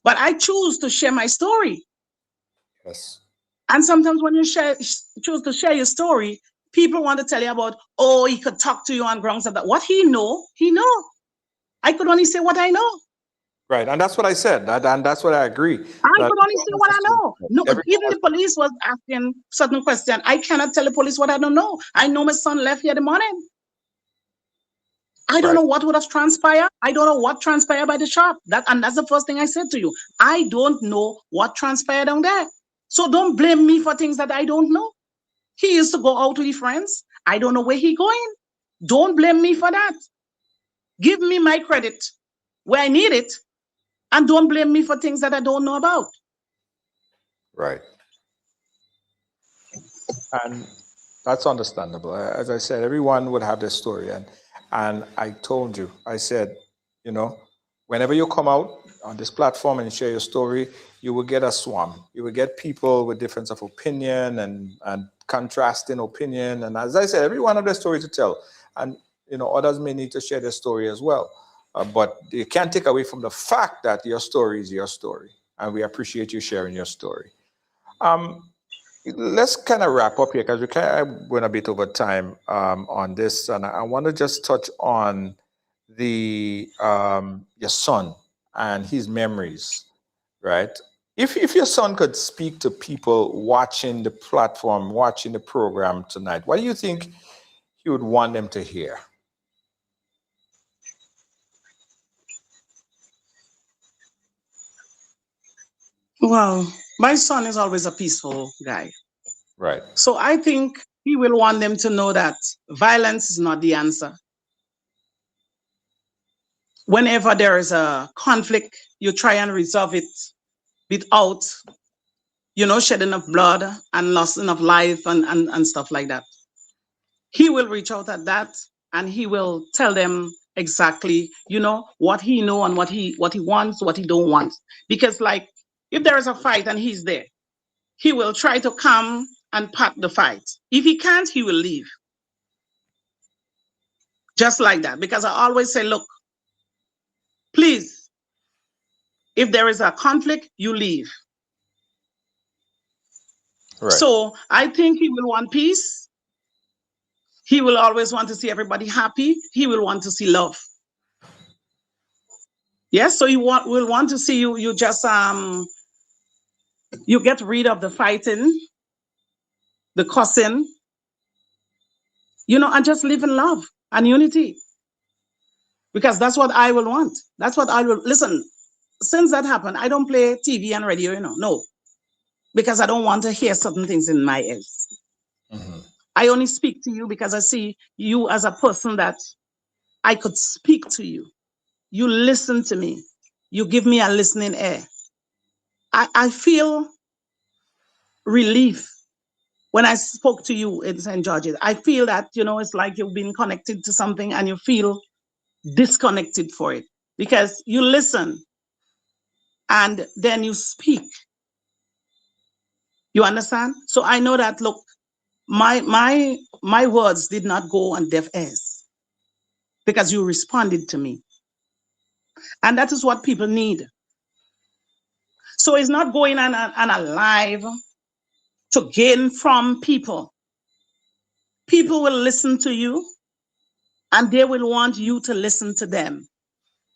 But I choose to share my story. Yes. And sometimes when you choose to share your story, people want to tell you about, oh, he could talk to you on grounds of that. What he know. I could only say what I know. Right, and that's what I said, and that's what I agree. I could only say what I know. No, even the police was asking certain questions. I cannot tell the police what I don't know. I know my son left here the morning. I don't know what would have transpired. I don't know what transpired by the shop. And that's the first thing I said to you. I don't know what transpired down there. So don't blame me for things that I don't know. He used to go out with his friends. I don't know where he going. Don't blame me for that. Give me my credit where I need it. And don't blame me for things that I don't know about. Right. And that's understandable. As I said, everyone would have their story. And I told you, I said, you know, whenever you come out on this platform and share your story, you will get a swarm. You will get people with difference of opinion and contrasting opinion. And as I said, everyone have their story to tell. And, you know, others may need to share their story as well. But you can't take away from the fact that your story is your story. And we appreciate you sharing your story. Let's kind of wrap up here because we kind of went a bit over time on this. And I want to just touch on the your son and his memories, right? If your son could speak to people watching the platform, watching the program tonight, what do you think he would want them to hear? Well, my son is always a peaceful guy. Right. So I think he will want them to know that violence is not the answer. Whenever there is a conflict, you try and resolve it without, shedding of blood and losing of life and stuff like that. He will reach out at that and he will tell them exactly, what he know and what he wants, what he don't want. Because like if there is a fight and he's there, he will try to come and part the fight. If he can't, he will leave. Just like that. Because I always say, look, please, if there is a conflict, you leave. Right. So I think he will want peace. He will always want to see everybody happy. He will want to see love. Yes, so will want to see you just you get rid of the fighting, the cussing, and just live in love and unity. Because that's what I will want. That's what I will. Listen, since that happened, I don't play TV and radio, no. Because I don't want to hear certain things in my ears. Mm-hmm. I only speak to you because I see you as a person that I could speak to you. You listen to me. You give me a listening ear. I feel relief when I spoke to you in St. George's. I feel that, it's like you've been connected to something and you feel disconnected for it because you listen and then you speak. You understand? So I know that, look, my words did not go on deaf ears because you responded to me. And that is what people need. So it's not going on a live to gain from people. People will listen to you and they will want you to listen to them.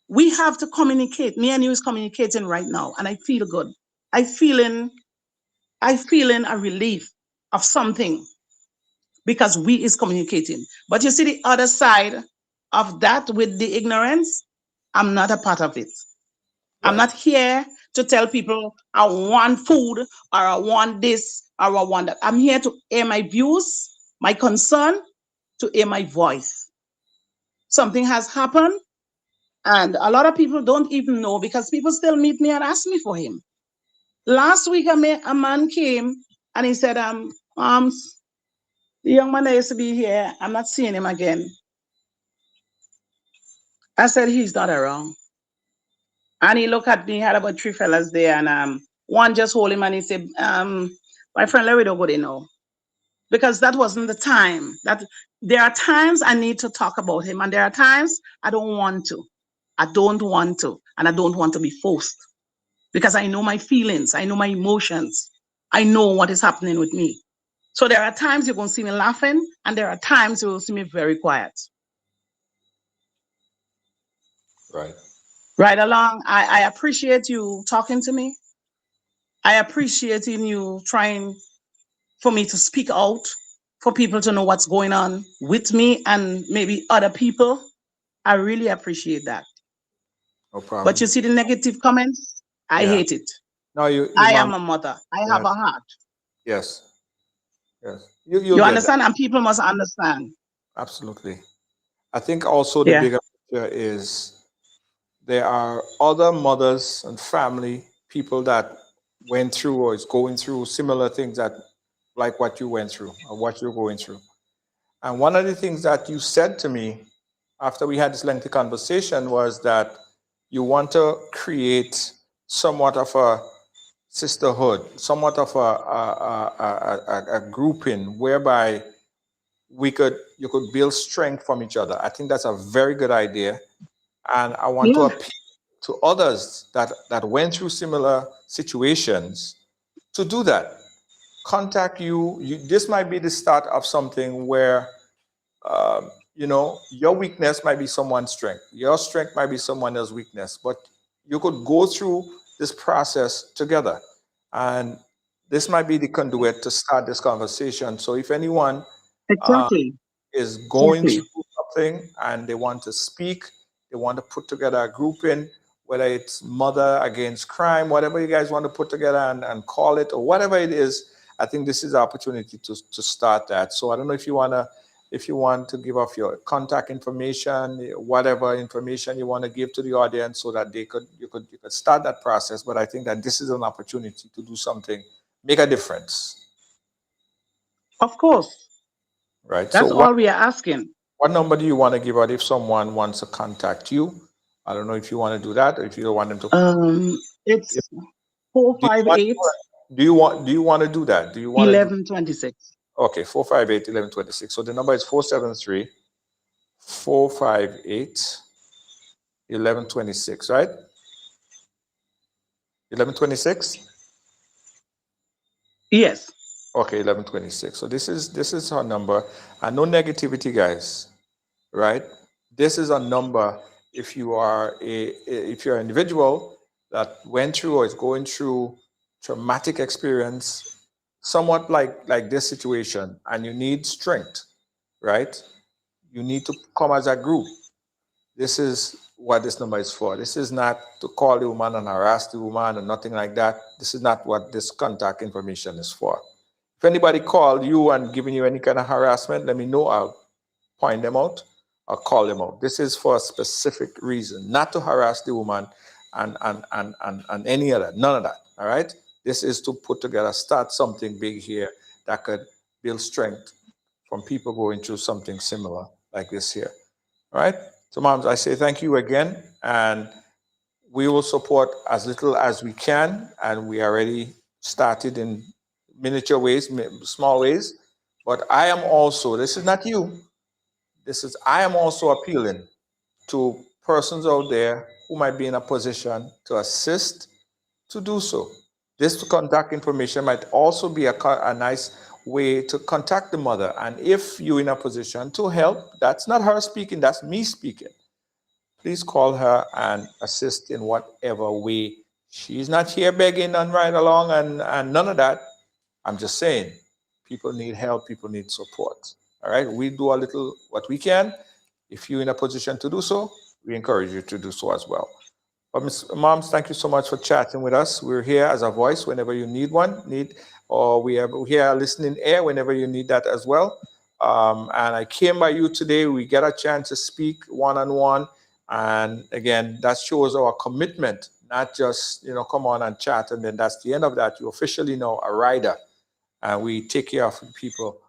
We have to communicate. Me and you is communicating right now and I feel good. I'm feeling I feeling a relief of something because we is communicating. But you see the other side of that with the ignorance, I'm not a part of it. I'm Right. not here to tell people I want food or I want this or I want that. I'm here to air my views, my concern, to air my voice. Something has happened, and a lot of people don't even know because people still meet me and ask me for him. Last week, a man came and he said, the young man that used to be here, I'm not seeing him again. I said, he's not around. And he looked at me, had about three fellas there, and one just hold him and he said, my friend, let me don't go there now. Because that wasn't the time. That there are times I need to talk about him, and there are times I don't want to. I don't want to, and I don't want to be forced. Because I know my feelings, I know my emotions, I know what is happening with me. So there are times you're going to see me laughing, and there are times you will see me very quiet. Right. Right along, I appreciate you talking to me. I appreciate in you trying for me to speak out, for people to know what's going on with me and maybe other people. I really appreciate that. No But problem. you see the negative comments? I Yeah. hate it. No, you I mom. am a mother. I have Yes. a heart. Yes. Yes. You'll You get that. understand? And people must understand. Absolutely. I think also the Yeah. bigger picture is there are other mothers and family people that went through or is going through similar things that like what you went through or what you're going through. And one of the things that you said to me after we had this lengthy conversation was that you want to create somewhat of a sisterhood, somewhat of a grouping whereby you could build strength from each other. I think that's a very good idea, and I want to Yeah. appeal to others that went through similar situations to do that. Contact you. This might be the start of something where your weakness might be someone's strength. Your strength might be someone else's weakness, but you could go through this process together. And this might be the conduit to start this conversation. So if anyone Exactly. is going Exactly. through something and they want to speak, they want to put together a group in, whether it's Mother Against Crime, whatever you guys want to put together and call it, or whatever it is, I think this is the opportunity to start that. So I don't know if you want to give off your contact information, whatever information you want to give to the audience so that you could start that process. But I think that this is an opportunity to do something, make a difference. Of course. Right. So That's all we are asking. what number do you want to give out if someone wants to contact you? I don't know if you want to do that or if you don't want them to. It's Do you want 458 do you want to do that? Do you want to do 1126. okay, 458-1126. So the number is 473-458-1126, right? 1126? Yes. Okay, 1126. So this is her number. And no negativity, guys, right? This is a number if you are if you're an individual that went through or is going through traumatic experience, somewhat like this situation, and you need strength, right? You need to come as a group. This is what this number is for. This is not to call the woman and harass the woman or nothing like that. This is not what this contact information is for. If anybody called you and giving you any kind of harassment, let me know. I'll point them out or call them out. This is for a specific reason, not to harass the woman and any other, none of that. All right. This is to put together, start something big here that could build strength from people going through something similar like this here. All right. So, moms, I say thank you again, and we will support as little as we can, and we already started in miniature ways, small ways. But I am also, this is not you, I am also appealing to persons out there who might be in a position to assist to do so. This contact information might also be a nice way to contact the mother. And if you're in a position to help, that's not her speaking, that's me speaking. Please call her and assist in whatever way. She's not here begging and right along and none of that. I'm just saying, people need help, people need support. All right, we do a little what we can. If you're in a position to do so, we encourage you to do so as well. But Moms, thank you so much for chatting with us. We're here as a voice whenever you need one, or we are here listening air whenever you need that as well. And I came by you today. We get a chance to speak one-on-one. And again, that shows our commitment, not just, come on and chat. And then that's the end of that. You officially know a rider. And we take care of people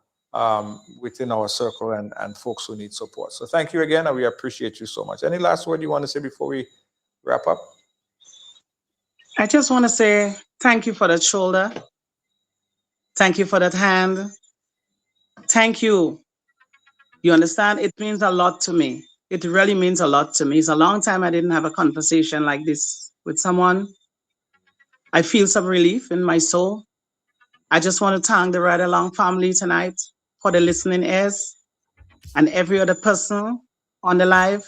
within our circle and folks who need support. So thank you again. And we appreciate you so much. Any last word you want to say before we wrap up? I just want to say thank you for that shoulder. Thank you for that hand. Thank you. You understand? It means a lot to me. It really means a lot to me. It's a long time I didn't have a conversation like this with someone. I feel some relief in my soul. I just want to thank the Ride Along family tonight for the listening ears and every other person on the live.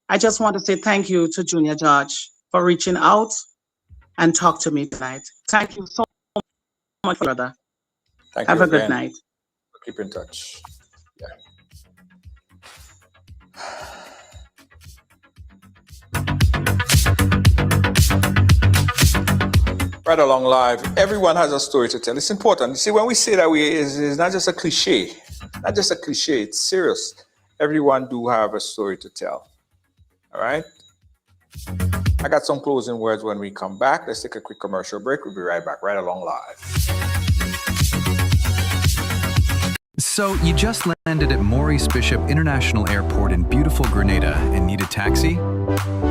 I just want to say thank you to Junior George for reaching out and talk to me tonight. Thank you so much, brother. Thank Have you a good again. night. Keep in touch. Yeah. Right Along Live. Everyone has a story to tell. It's important. You see, when we say that, it's not just a cliche. Not just a cliche. It's serious. Everyone do have a story to tell. All right? I got some closing words when we come back. Let's take a quick commercial break. We'll be right back. Right Along Live. So you just landed at Maurice Bishop International Airport in beautiful Grenada and need a taxi?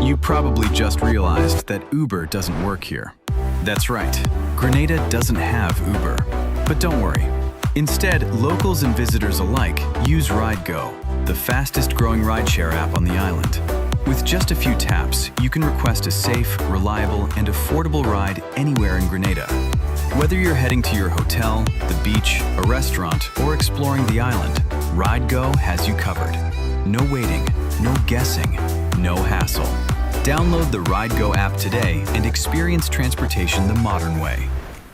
You probably just realized that Uber doesn't work here. That's right, Grenada doesn't have Uber. But don't worry. Instead, locals and visitors alike use RideGo, the fastest growing rideshare app on the island. With just a few taps, you can request a safe, reliable, and affordable ride anywhere in Grenada. Whether you're heading to your hotel, the beach, a restaurant, or exploring the island, RideGo has you covered. No waiting, no guessing, no hassle. Download the RideGo app today and experience transportation the modern way.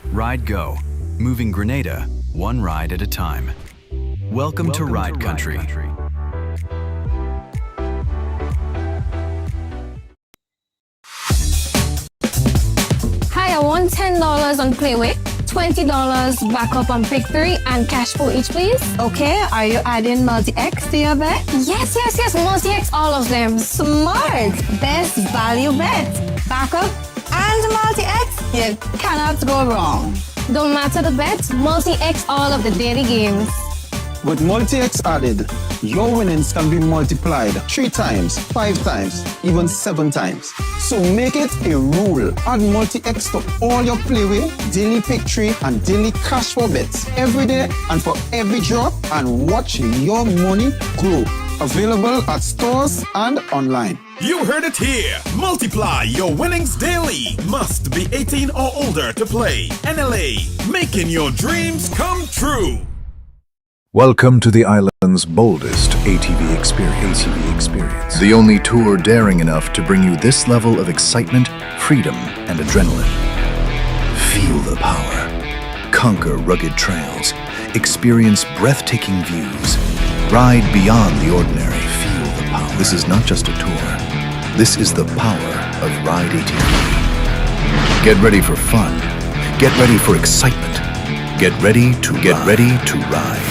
RideGo, moving Grenada one ride at a time. Welcome to Ride Country. Hi, I want $10 on Playway, $20 backup on Pick 3, and cash for each, please. Okay, are you adding multi-X to your bet? Yes, multi-X, all of them. Smart! Best value bet. Backup and multi-X, you cannot go wrong. Don't matter the bet, multi-X all of the daily games. With multi-X added, your winnings can be multiplied 3 times, 5 times, even 7 times. So make it a rule. Add multi-X to all your Playway, daily Pick 3, and daily cash for bets every day and for every drop, and watch your money grow. Available at stores and online. You heard it here. Multiply your winnings daily. Must be 18 or older to play. NLA, making your dreams come true. Welcome to the island's boldest ATV experience. The only tour daring enough to bring you this level of excitement, freedom, and adrenaline. Feel the power. Conquer rugged trails. Experience breathtaking views. Ride beyond the ordinary. Feel the power. This is not just a tour. This is the power of Ride ATV. Get ready for fun. Get ready for excitement. Get ready to ride.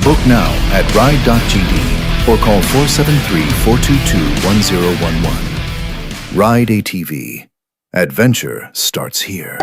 Book now at ride.gd or call 473-422-1011. Ride ATV. Adventure starts here.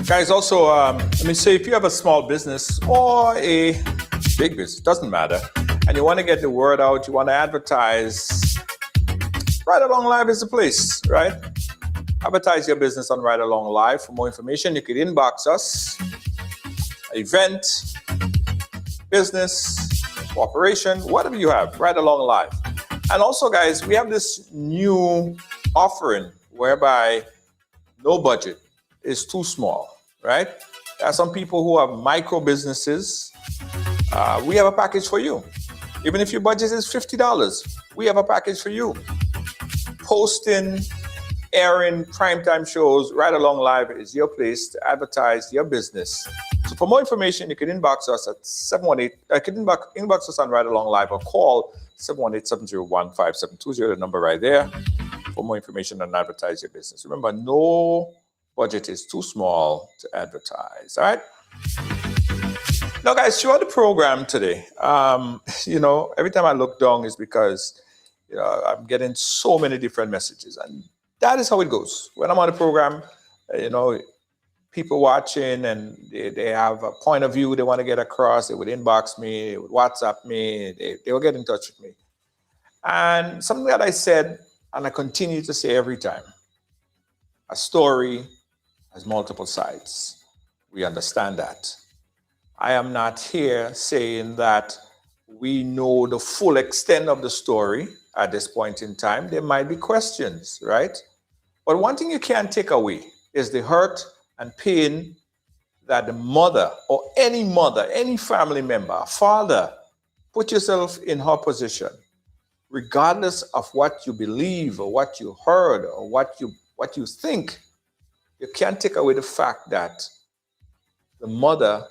Guys, also, let me say, if you have a small business or a big business, doesn't matter, and you want to get the word out, you want to advertise Ride Along Live is the place, right? Advertise your business on Ride Along Live. For more information, you could inbox us. Event, business, cooperation, whatever you have, Ride Along Live. And also, guys, we have this new offering whereby no budget is too small, right? There are some people who have micro businesses. We have a package for you. Even if your budget is $50, we have a package for you. Posting, airing primetime shows, Ride Along Live is your place to advertise your business. So for more information, you can inbox us at 718. You can inbox us on Ride Along Live or call 718-701-5720, the number right there, for more information on advertise your business. Remember, no budget is too small to advertise. All right. Now, guys, throughout the program today, every time I look down is because I'm getting so many different messages, and that is how it goes. When I'm on the program, people watching and they have a point of view they want to get across. They would inbox me, they would WhatsApp me, they will get in touch with me. And something that I said, and I continue to say every time, a story has multiple sides. We understand that. I am not here saying that we know the full extent of the story at this point in time. There might be questions, right? But one thing you can't take away is the hurt and pain that the mother or any family member, father, put yourself in her position, regardless of what you believe or what you heard or what you think. You can't take away the fact that the mother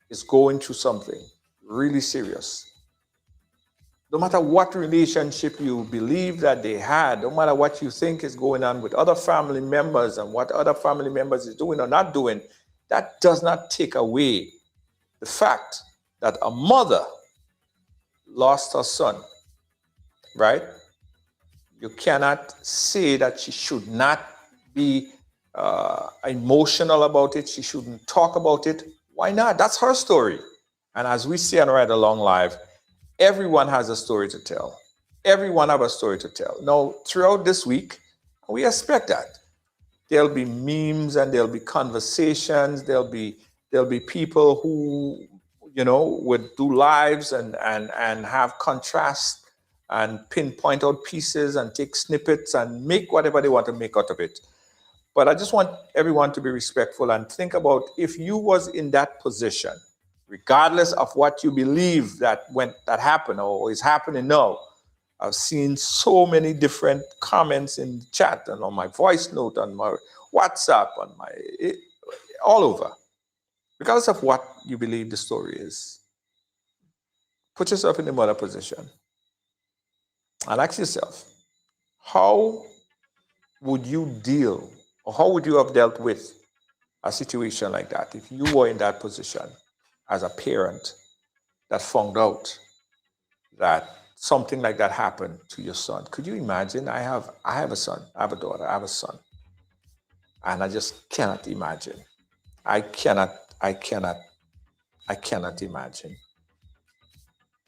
is going through something really serious. No matter what relationship you believe that they had, no matter what you think is going on with other family members and what other family members is doing or not doing, that does not take away the fact that a mother lost her son, right? You cannot say that she should not be emotional about it. She shouldn't talk about it. Why not? That's her story. And as we say on Ride Along Live, everyone has a story to tell. Everyone have a story to tell. Now, throughout this week, we expect that. There'll be memes and there'll be conversations. There'll be people who, would do lives and have contrast and pinpoint out pieces and take snippets and make whatever they want to make out of it. But I just want everyone to be respectful and think about if you was in that position, regardless of what you believe that happened or is happening now. I've seen so many different comments in the chat and on my voice note, on my WhatsApp, all over. Regardless of what you believe the story is, put yourself in the mother position and ask yourself, how would you deal or how would you have dealt with a situation like that if you were in that position as a parent that found out that something like that happened to your son? Could you imagine? I have a son, I have a daughter, I have a son. And I just cannot imagine. I cannot imagine.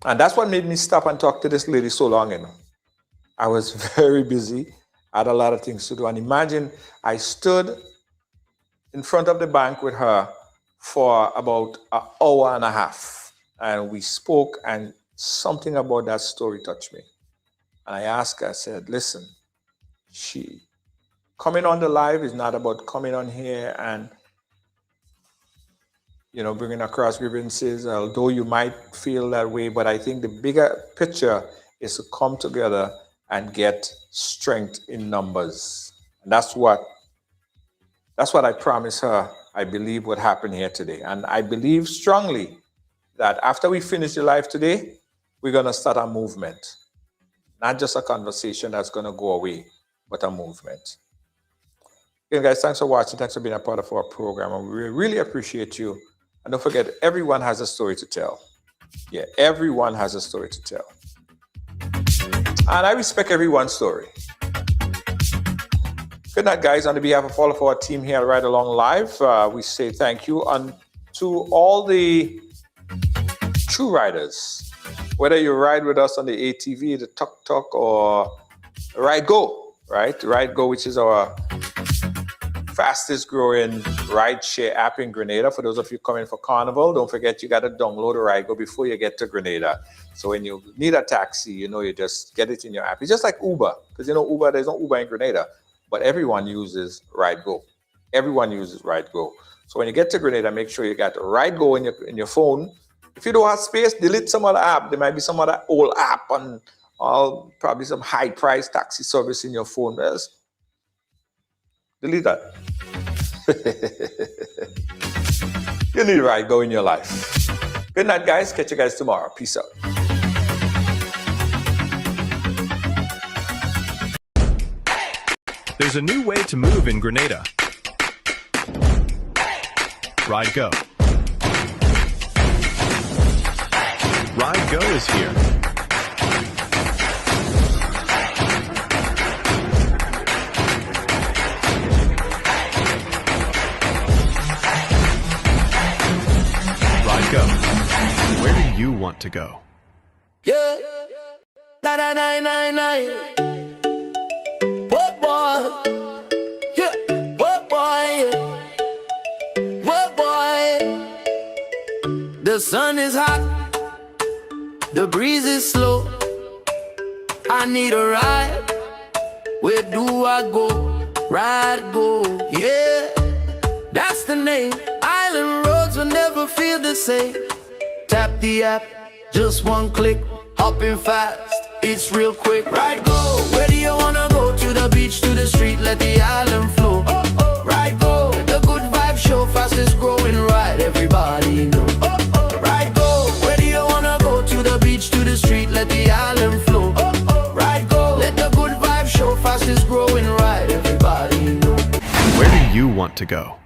And that's what made me stop and talk to this lady so long, I was very busy. I had a lot of things to do. And imagine I stood in front of the bank with her for about an hour and a half. And we spoke, and something about that story touched me. And I asked her, I said, listen, coming on the live is not about coming on here and, bringing across grievances, although you might feel that way. But I think the bigger picture is to come together and get strength in numbers. And that's what I promised her I believe would happen here today. And I believe strongly that after we finish the live today, we're going to start a movement. Not just a conversation that's going to go away, but a movement. Again, guys, thanks for watching. Thanks for being a part of our program. And we really appreciate you. And don't forget, everyone has a story to tell. Yeah, everyone has a story to tell. And I respect everyone's story. Good night, guys. On behalf of all of our team here at Ride Along Live, we say thank you. And to all the true riders, whether you ride with us on the ATV, the tuk-tuk, or Ride Go, right? Ride Go, which is our fastest growing ride-share app in Grenada. For those of you coming for Carnival, don't forget you got to download a Ride Go before you get to Grenada. So when you need a taxi, you just get it in your app. It's just like Uber, because Uber, there's no Uber in Grenada, but everyone uses Ride Go. Everyone uses Ride Go. So when you get to Grenada, make sure you got Ride Go in your phone. If you don't have space, delete some other app. There might be some other old app and probably some high-priced taxi service in your phone. Just delete that. You need Ride Go in your life. Good night, guys. Catch you guys tomorrow. Peace out. There's a new way to move in Grenada. Ride Go. Ride Go is here. Ride Go. Where do you want to go? Yeah. Na na na na na. What boy? Yeah. What boy? What boy? The sun is hot. The breeze is slow. I need a ride. Where do I go? Ride Go. Yeah. That's the name. Island roads will never feel the same. Tap the app. Just one click. Hopping fast. It's real quick. Ride Go. Where do you wanna go? To the beach, to the street, let the island flow. Ride Go. The good vibe show, fastest growing ride, everybody know. Ride Go. Where do you wanna go? To the beach, to the street, let the island flow. Ride Go. Let the good vibe show, fastest growing ride, everybody know. Where do you want to go?